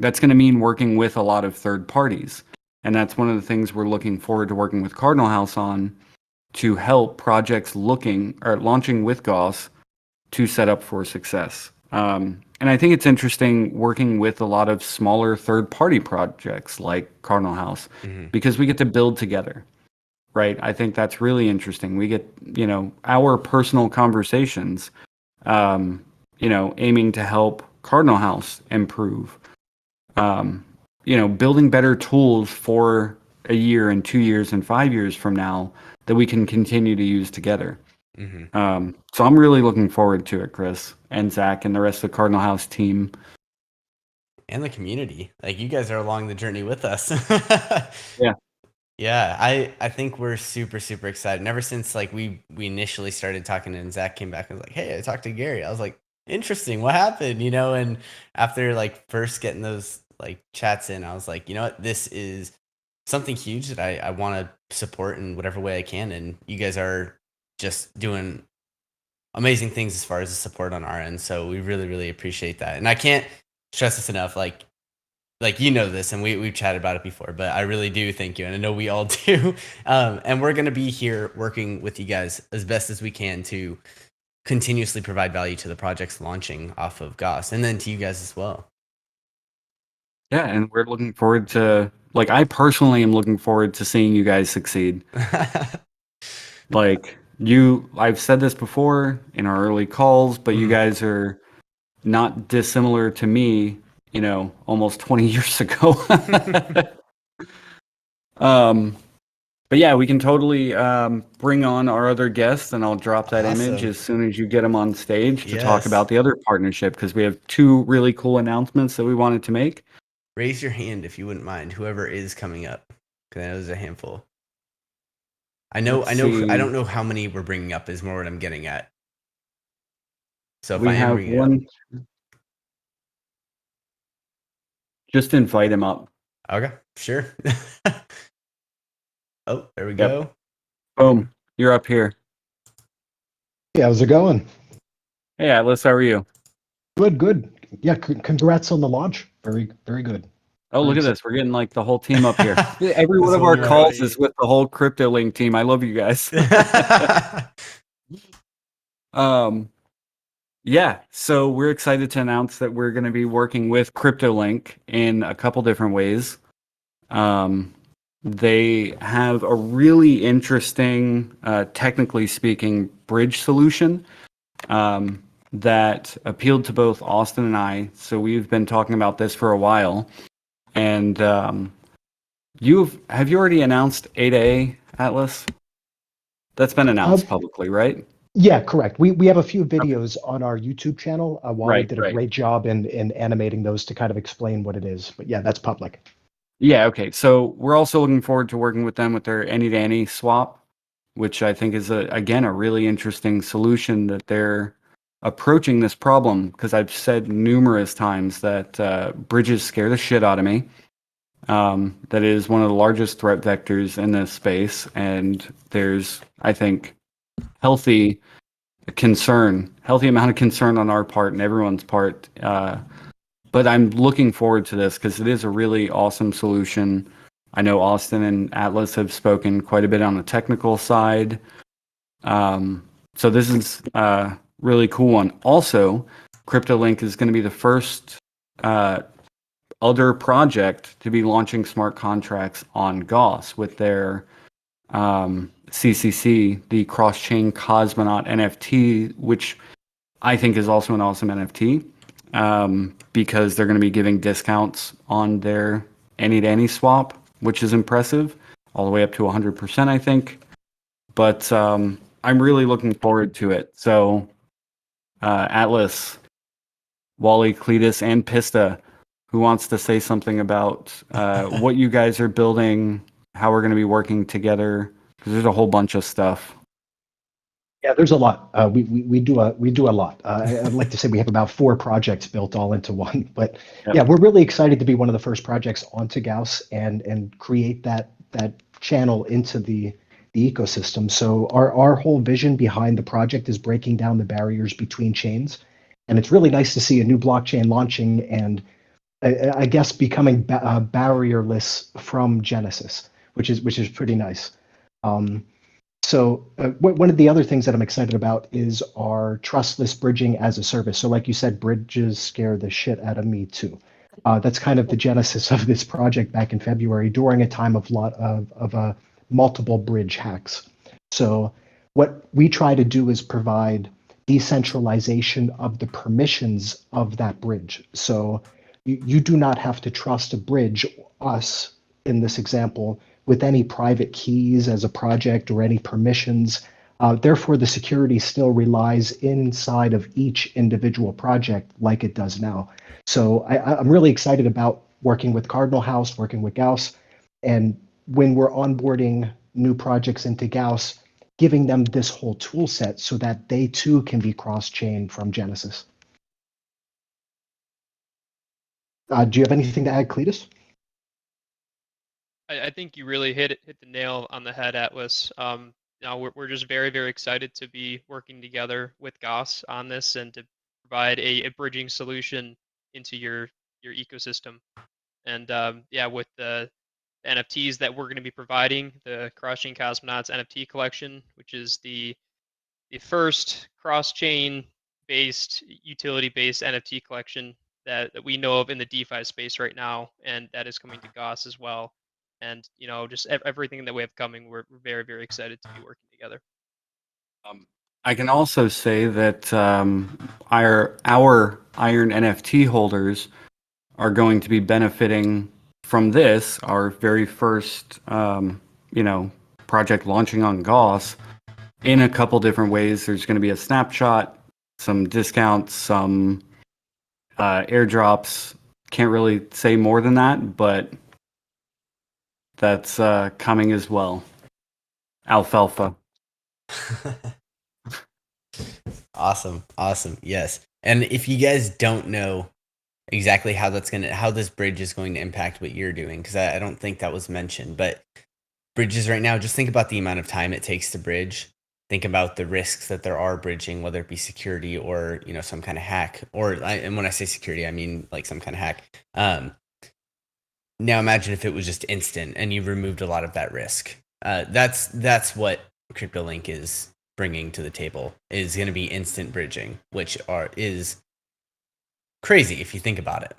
that's going to mean working with a lot of third parties. And that's one of the things we're looking forward to working with Cardinal House on, to help projects launching with Gauss to set up for success. And I think it's interesting working with a lot of smaller third-party projects like Cardinal House, because we get to build together, right? I think that's really interesting. We get, our personal conversations, aiming to help Cardinal House improve, building better tools for a year and 2 years and 5 years from now that we can continue to use together. So I'm really looking forward to it, Chris and Zach and the rest of the Cardinal House team. And the community. Like, you guys are along the journey with us. Yeah. Yeah, I think we're super, super excited. And ever since like we initially started talking and Zach came back and was like, hey, I talked to Gary. I was like, interesting, what happened? And after like first getting those like chats in, I was like, you know what, this is something huge that I want to support in whatever way I can. And you guys are just doing amazing things as far as the support on our end. So we really, really appreciate that. And I can't stress this enough. Like this, and we've chatted about it before, but I really do thank you. And I know we all do. And we're going to be here working with you guys as best as we can to continuously provide value to the projects launching off of Gauss, and then to you guys as well. Yeah, and we're looking forward to, I personally am looking forward to seeing you guys succeed. I've said this before in our early calls, but you guys are not dissimilar to me, almost 20 years ago. But yeah, we can totally bring on our other guests, and I'll drop that image as soon as you get them on stage to talk about the other partnership, because we have 2 really cool announcements that we wanted to make. Raise your hand if you wouldn't mind, whoever is coming up, because I know there's a handful. I don't know how many we're bringing up is more what I'm getting at. So if we I am have bringing one. it up, just invite him up. Okay, sure. Oh, there we go. Boom, you're up here. Hey, how's it going? Hey, Atlas, how are you? Good. Yeah, congrats on the launch. Very, very good. Oh, look at this. We're getting like the whole team up here. Every one of our calls is with the whole CryptoLink team. I love you guys. Yeah, so we're excited to announce that we're going to be working with CryptoLink in a couple different ways. They have a really interesting, technically speaking, bridge solution that appealed to both Austin and I. So we've been talking about this for a while. And have you already announced A2A, Atlas? That's been announced publicly, right? Yeah, correct. We have a few videos on our YouTube channel. Wally did a Right. great job in animating those to kind of explain what it is. But yeah, that's public. Yeah, okay. So we're also looking forward to working with them with their any-to-any swap, which I think is, again, a really interesting solution that they're approaching this problem, because I've said numerous times that bridges scare the shit out of me. That is one of the largest threat vectors in this space, and there's, I think, healthy amount of concern on our part and everyone's part. But I'm looking forward to this because it is a really awesome solution. I know Austin and Atlas have spoken quite a bit on the technical side. So this is a really cool one. Also, CryptoLink is going to be the first other project to be launching smart contracts on Gauss with their CCC, the cross-chain cosmonaut NFT, which I think is also an awesome NFT, because they're going to be giving discounts on their any-to-any swap, which is impressive. all the way up to 100%, I think. But I'm really looking forward to it. So Atlas, Wally, Cletus, and Pista, who wants to say something about what you guys are building, how we're going to be working together? Because there's a whole bunch of stuff. Yeah, there's a lot. We do a lot. I'd like to say we have about 4 projects built all into one. But Yep. yeah, we're really excited to be one of the first projects onto Gauss and create that channel into the ecosystem. So our whole vision behind the project is breaking down the barriers between chains, and it's really nice to see a new blockchain launching and I guess becoming barrierless from Genesis, which is pretty nice. So one of the other things that I'm excited about is our trustless bridging as a service. So like you said, bridges scare the shit out of me too. That's kind of the genesis of this project back in February during a time of multiple bridge hacks. So what we try to do is provide decentralization of the permissions of that bridge. So you do not have to trust a bridge, us in this example, with any private keys as a project or any permissions. Therefore, the security still relies inside of each individual project like it does now. So I'm really excited about working with Cardinal House, working with Gauss, and when we're onboarding new projects into Gauss, giving them this whole tool set so that they too can be cross-chain from Genesis. Do you have anything to add, Cletus? I think you really hit the nail on the head, Atlas. Now we're just very, very excited to be working together with Gauss on this and to provide a bridging solution into your ecosystem. And yeah, with the NFTs that we're going to be providing, the Cross-Chain Cosmonauts NFT collection, which is the first cross-chain based, utility-based NFT collection that we know of in the DeFi space right now, and that is coming to Gauss as well. And just everything that we have coming, we're very, very excited to be working together. I can also say that our Iron NFT holders are going to be benefiting from this, our very first project launching on Gauss, in a couple different ways. There's going to be a snapshot, some discounts, some airdrops. Can't really say more than that, but that's coming as well. Alfalfa. Awesome. Yes. And if you guys don't know exactly how this bridge is going to impact what you're doing, because I don't think that was mentioned, but bridges right now, just think about the amount of time it takes to bridge. Think about the risks that there are bridging, whether it be security or some kind of hack. And when I say security, I mean like some kind of hack. Now imagine if it was just instant and you removed a lot of that risk. That's what CryptoLink is bringing to the table, is going to be instant bridging, which is crazy if you think about it.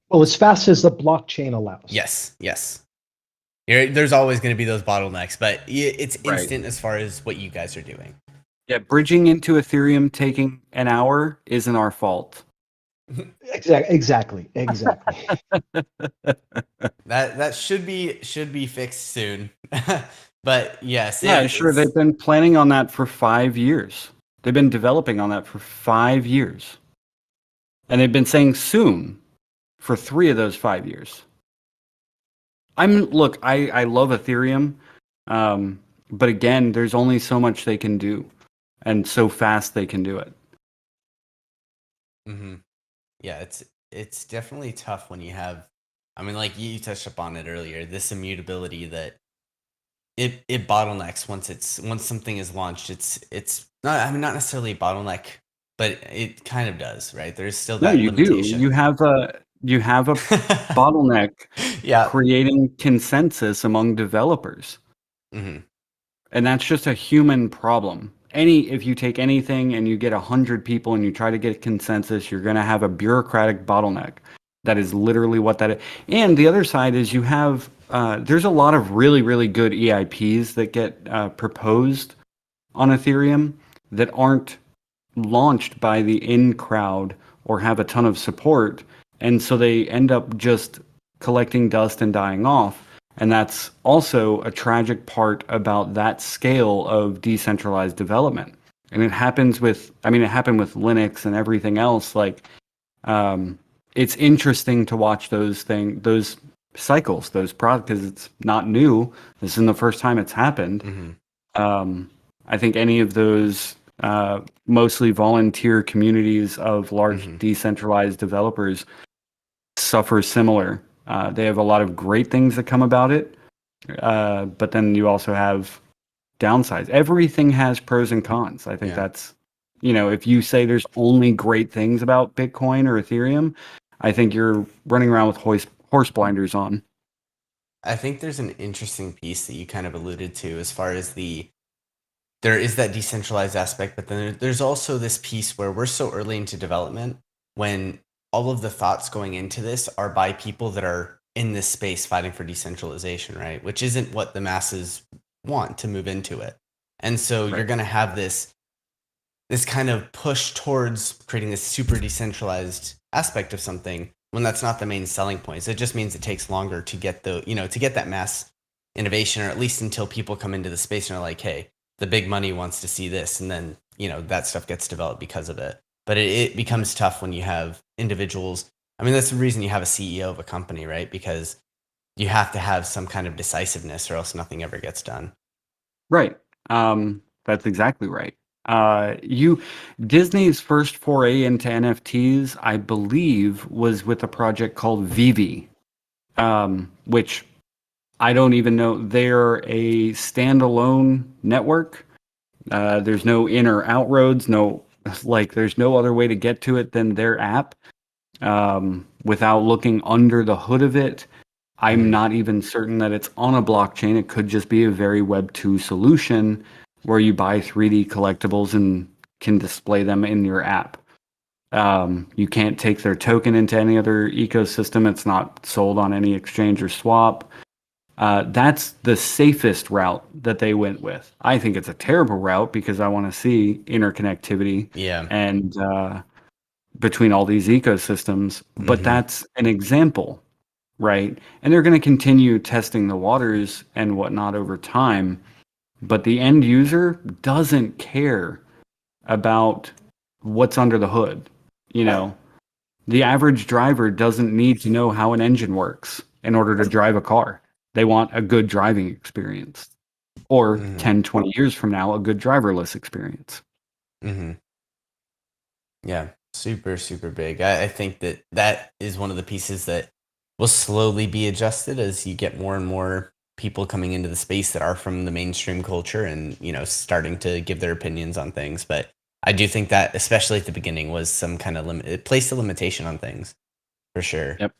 Well, as fast as the blockchain allows. Yes. There's always going to be those bottlenecks, but it's instant as far as what you guys are doing. Yeah, bridging into Ethereum taking an hour isn't our fault. Exactly. That should be fixed soon. But yes. Yeah, sure. They've been planning on that for 5 years. They've been developing on that for 5 years. And they've been saying soon for 3 of those 5 years. I love Ethereum. But again, there's only so much they can do and so fast they can do it. Mm-hmm. Yeah, it's definitely tough when you have, like you touched upon it earlier, this immutability that it bottlenecks once something is launched. It's not necessarily a bottleneck, but it kind of does, right? There's still that limitation. You have a bottleneck creating consensus among developers. Mm-hmm. And that's just a human problem. If you take anything and you get 100 people and you try to get consensus, you're going to have a bureaucratic bottleneck. That is literally what that is. And the other side is you have, there's a lot of really, really good EIPs that get proposed on Ethereum that aren't launched by the in crowd or have a ton of support. And so they end up just collecting dust and dying off. And that's also a tragic part about that scale of decentralized development. And it happens with, I mean, it happened with Linux and everything else. Like, it's interesting to watch those cycles, those products, because it's not new. This isn't the first time it's happened. I think any of those mostly volunteer communities of large decentralized developers suffer similar. They have a lot of great things that come about it, but then you also have downsides. Everything has pros and cons. I think that's, if you say there's only great things about Bitcoin or Ethereum, I think you're running around with horse blinders on. I think there's an interesting piece that you kind of alluded to as far as there is that decentralized aspect, but then there's also this piece where we're so early into development when all of the thoughts going into this are by people that are in this space fighting for decentralization, right? Which isn't what the masses want to move into it. And so you're going to have this kind of push towards creating this super decentralized aspect of something when that's not the main selling point. So it just means it takes longer to get to get that mass innovation, or at least until people come into the space and are like, hey, the big money wants to see this, and then that stuff gets developed because of it. But it becomes tough when you have individuals. I mean, that's the reason you have a CEO of a company, right? Because you have to have some kind of decisiveness, or else nothing ever gets done. Right. That's exactly right. Disney's first foray into NFTs, I believe, was with a project called Vivi, which I don't even know. They're a standalone network. There's no in or out roads. There's no other way to get to it than their app. Without looking under the hood of it, I'm not even certain that it's on a blockchain. It could just be a very Web 2 solution where you buy 3D collectibles and can display them in your app. You can't take their token into any other ecosystem. It's not sold on any exchange or swap. That's the safest route that they went with. I think it's a terrible route because I want to see interconnectivity and between all these ecosystems. But that's an example, right? And they're going to continue testing the waters and whatnot over time. But the end user doesn't care about what's under the hood. The average driver doesn't need to know how an engine works in order to drive a car. They want a good driving experience, or 10, 20 years from now, a good driverless experience. Yeah, super, super big. I think that is one of the pieces that will slowly be adjusted as you get more and more people coming into the space that are from the mainstream culture and, starting to give their opinions on things. But I do think that, especially at the beginning, was some kind of limit. It placed a limitation on things, for sure. Yep.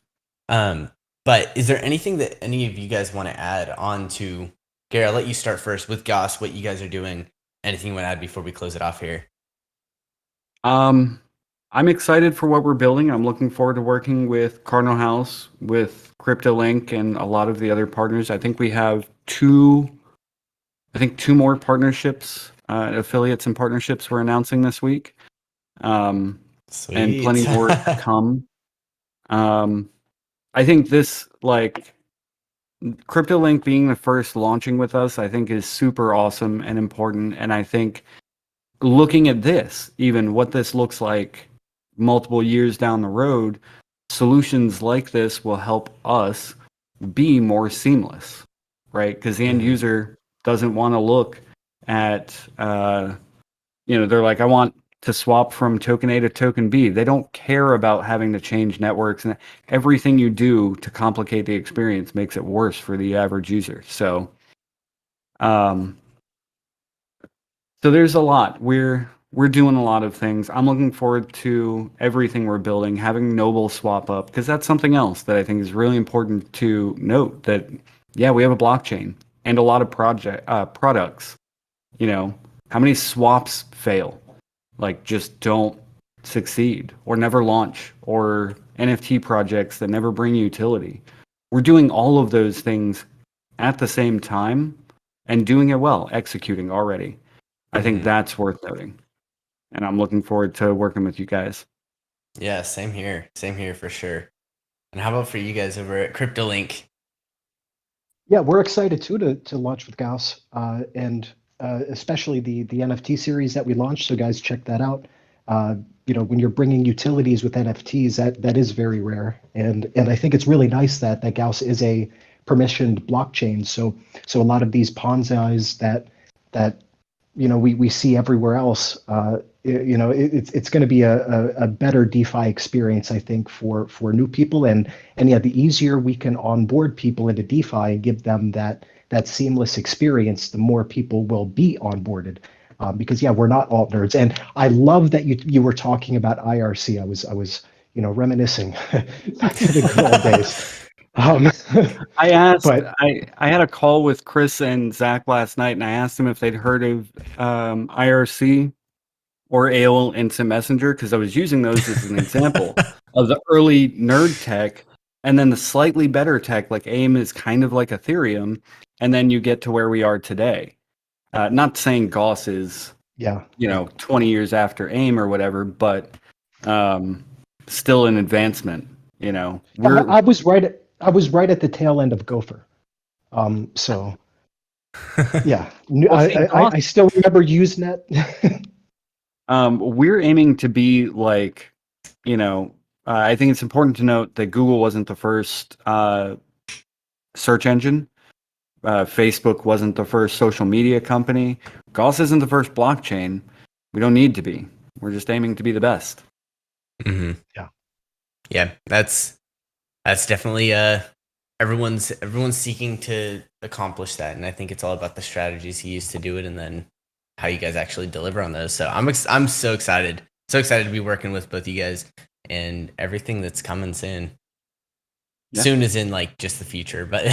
But is there anything that any of you guys want to add on to, Gary, I'll let you start first with Gauss, what you guys are doing. Anything you want to add before we close it off here? I'm excited for what we're building. I'm looking forward to working with Cardinal House, with CryptoLink, and a lot of the other partners. I think we have two more partnerships, affiliates and partnerships we're announcing this week. And plenty more to come. I think this, CryptoLink being the first launching with us, I think is super awesome and important. And I think looking at this, even what this looks like multiple years down the road, solutions like this will help us be more seamless, right? Because the end user doesn't want to look at, they're like, I want to swap from token A to token B. They don't care about having to change networks, and everything you do to complicate the experience makes it worse for the average user. So there's a lot. We're doing a lot of things. I'm looking forward to everything we're building, having Noble swap up, because that's something else that I think is really important to note, that, we have a blockchain and a lot of products. How many swaps fail? Just don't succeed or never launch, or NFT projects that never bring utility. We're doing all of those things at the same time and doing it well, executing already. I think that's worth noting. And I'm looking forward to working with you guys. Yeah, same here. Same here for sure. And how about for you guys over at CryptoLink? Yeah, we're excited too to launch with Gauss, and especially the NFT series that we launched. So guys, check that out. Uh, when you're bringing utilities with NFTs, that is very rare, and I think it's really nice that Gauss is a permissioned blockchain. So a lot of these Ponzi's that we see everywhere else. It's going to be a better DeFi experience, I think, for new people, and yeah, the easier we can onboard people into DeFi and give them that seamless experience, the more people will be onboarded. Because yeah, we're not alt nerds, and I love that you were talking about IRC. I was reminiscing back to the good old days. Um, I asked, but I had a call with Chris and Zach last night, and I asked them if they'd heard of IRC or AOL Instant Messenger, because I was using those as an example of the early nerd tech, and then the slightly better tech, like AIM is kind of like Ethereum, and then you get to where we are today. Not saying Gauss is, yeah, 20 years after AIM or whatever, but still an advancement. We're I was right. I was right at the tail end of Gopher. So yeah, well, see, I still remember Usenet. we're aiming to be like, I think it's important to note that Google wasn't the first search engine. Facebook wasn't the first social media company. Gauss isn't the first blockchain. We don't need to be. We're just aiming to be the best. Mm-hmm. Yeah, that's definitely everyone's seeking to accomplish that, and I think it's all about the strategies you use to do it, and then how you guys actually deliver on those. So I'm so excited to be working with both you guys and everything that's coming soon. Yeah. Soon is in like just the future, but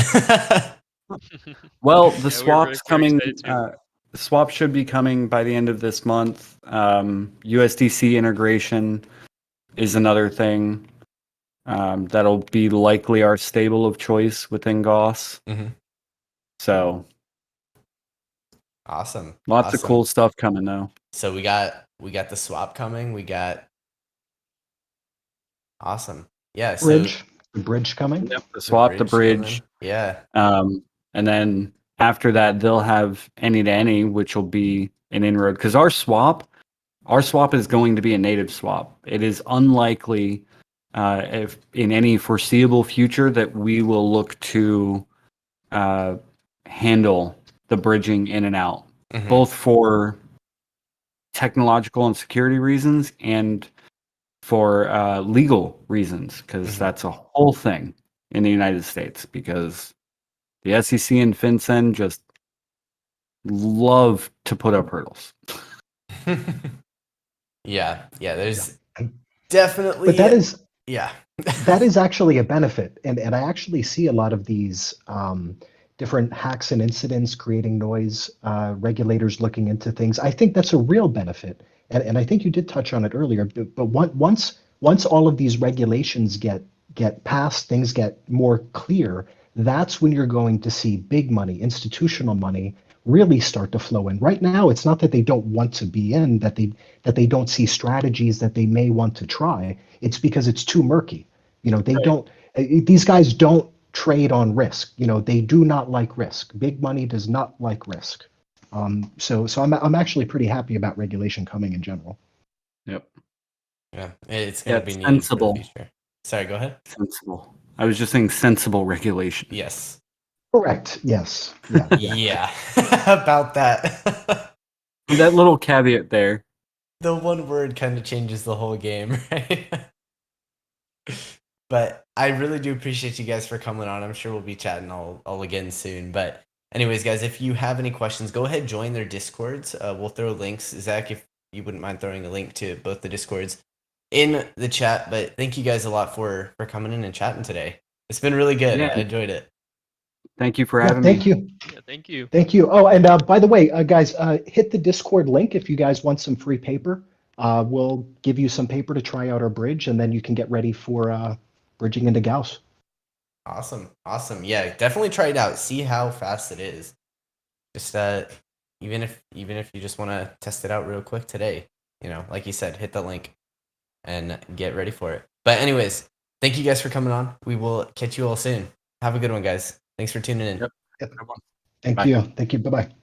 well, the Yeah, we're swap's very coming. excited too. The swap should be coming by the end of this month. USDC integration is another thing. That'll be likely our stable of choice within Gauss. Mm-hmm. So Awesome. Lots of cool stuff coming though. So we got the swap coming. We got awesome. Yeah. So The bridge coming. Yep, the swap, the bridge. Yeah. And then after that, they'll have any to any, which will be an inroad, because our swap is going to be a native swap. It is unlikely, if in any foreseeable future, that we will look to handle the bridging in and out, both for technological and security reasons and for legal reasons, because that's a whole thing in the United States, because the SEC and FinCEN just love to put up hurdles. Yeah, there's definitely. But that is yeah, that is actually a benefit, and I actually see a lot of these different hacks and incidents creating noise. Regulators looking into things. I think that's a real benefit, and I think you did touch on it earlier. But once all of these regulations get passed, things get more clear. That's when you're going to see big money, institutional money, really start to flow in. Right now, it's not that they don't want to be in, that they don't see strategies that they may want to try. It's because it's too murky. They don't. These guys don't trade on risk. They do not like risk. Big money does not like risk. So I'm actually pretty happy about regulation coming in general. Yep. Yeah, it's gonna be needed sensible. for the future. Sorry, go ahead. Sensible. I was just saying sensible regulation. Yes. Correct. Yes. Yeah. Yeah. About that. That little caveat there. The one word kind of changes the whole game, right? But I really do appreciate you guys for coming on. I'm sure we'll be chatting all again soon. But anyways, guys, if you have any questions, go ahead, join their Discords. We'll throw links. Zach, if you wouldn't mind throwing a link to both the Discords in the chat. But thank you guys a lot for coming in and chatting today. It's been really good. Yeah. I enjoyed it. Thank you for having me. Thank you. Yeah, thank you. Thank you. Oh, and by the way, guys, hit the Discord link if you guys want some free paper. We'll give you some paper to try out our bridge, and then you can get ready for bridging into Gauss. Awesome. Yeah, definitely try it out. See how fast it is. Just even if you just want to test it out real quick today, like you said, hit the link and get ready for it. But anyways, thank you guys for coming on. We will catch you all soon. Have a good one, guys. Thanks for tuning in. Yep. Yep. Good one. Thank Bye. you. Thank you. Bye bye.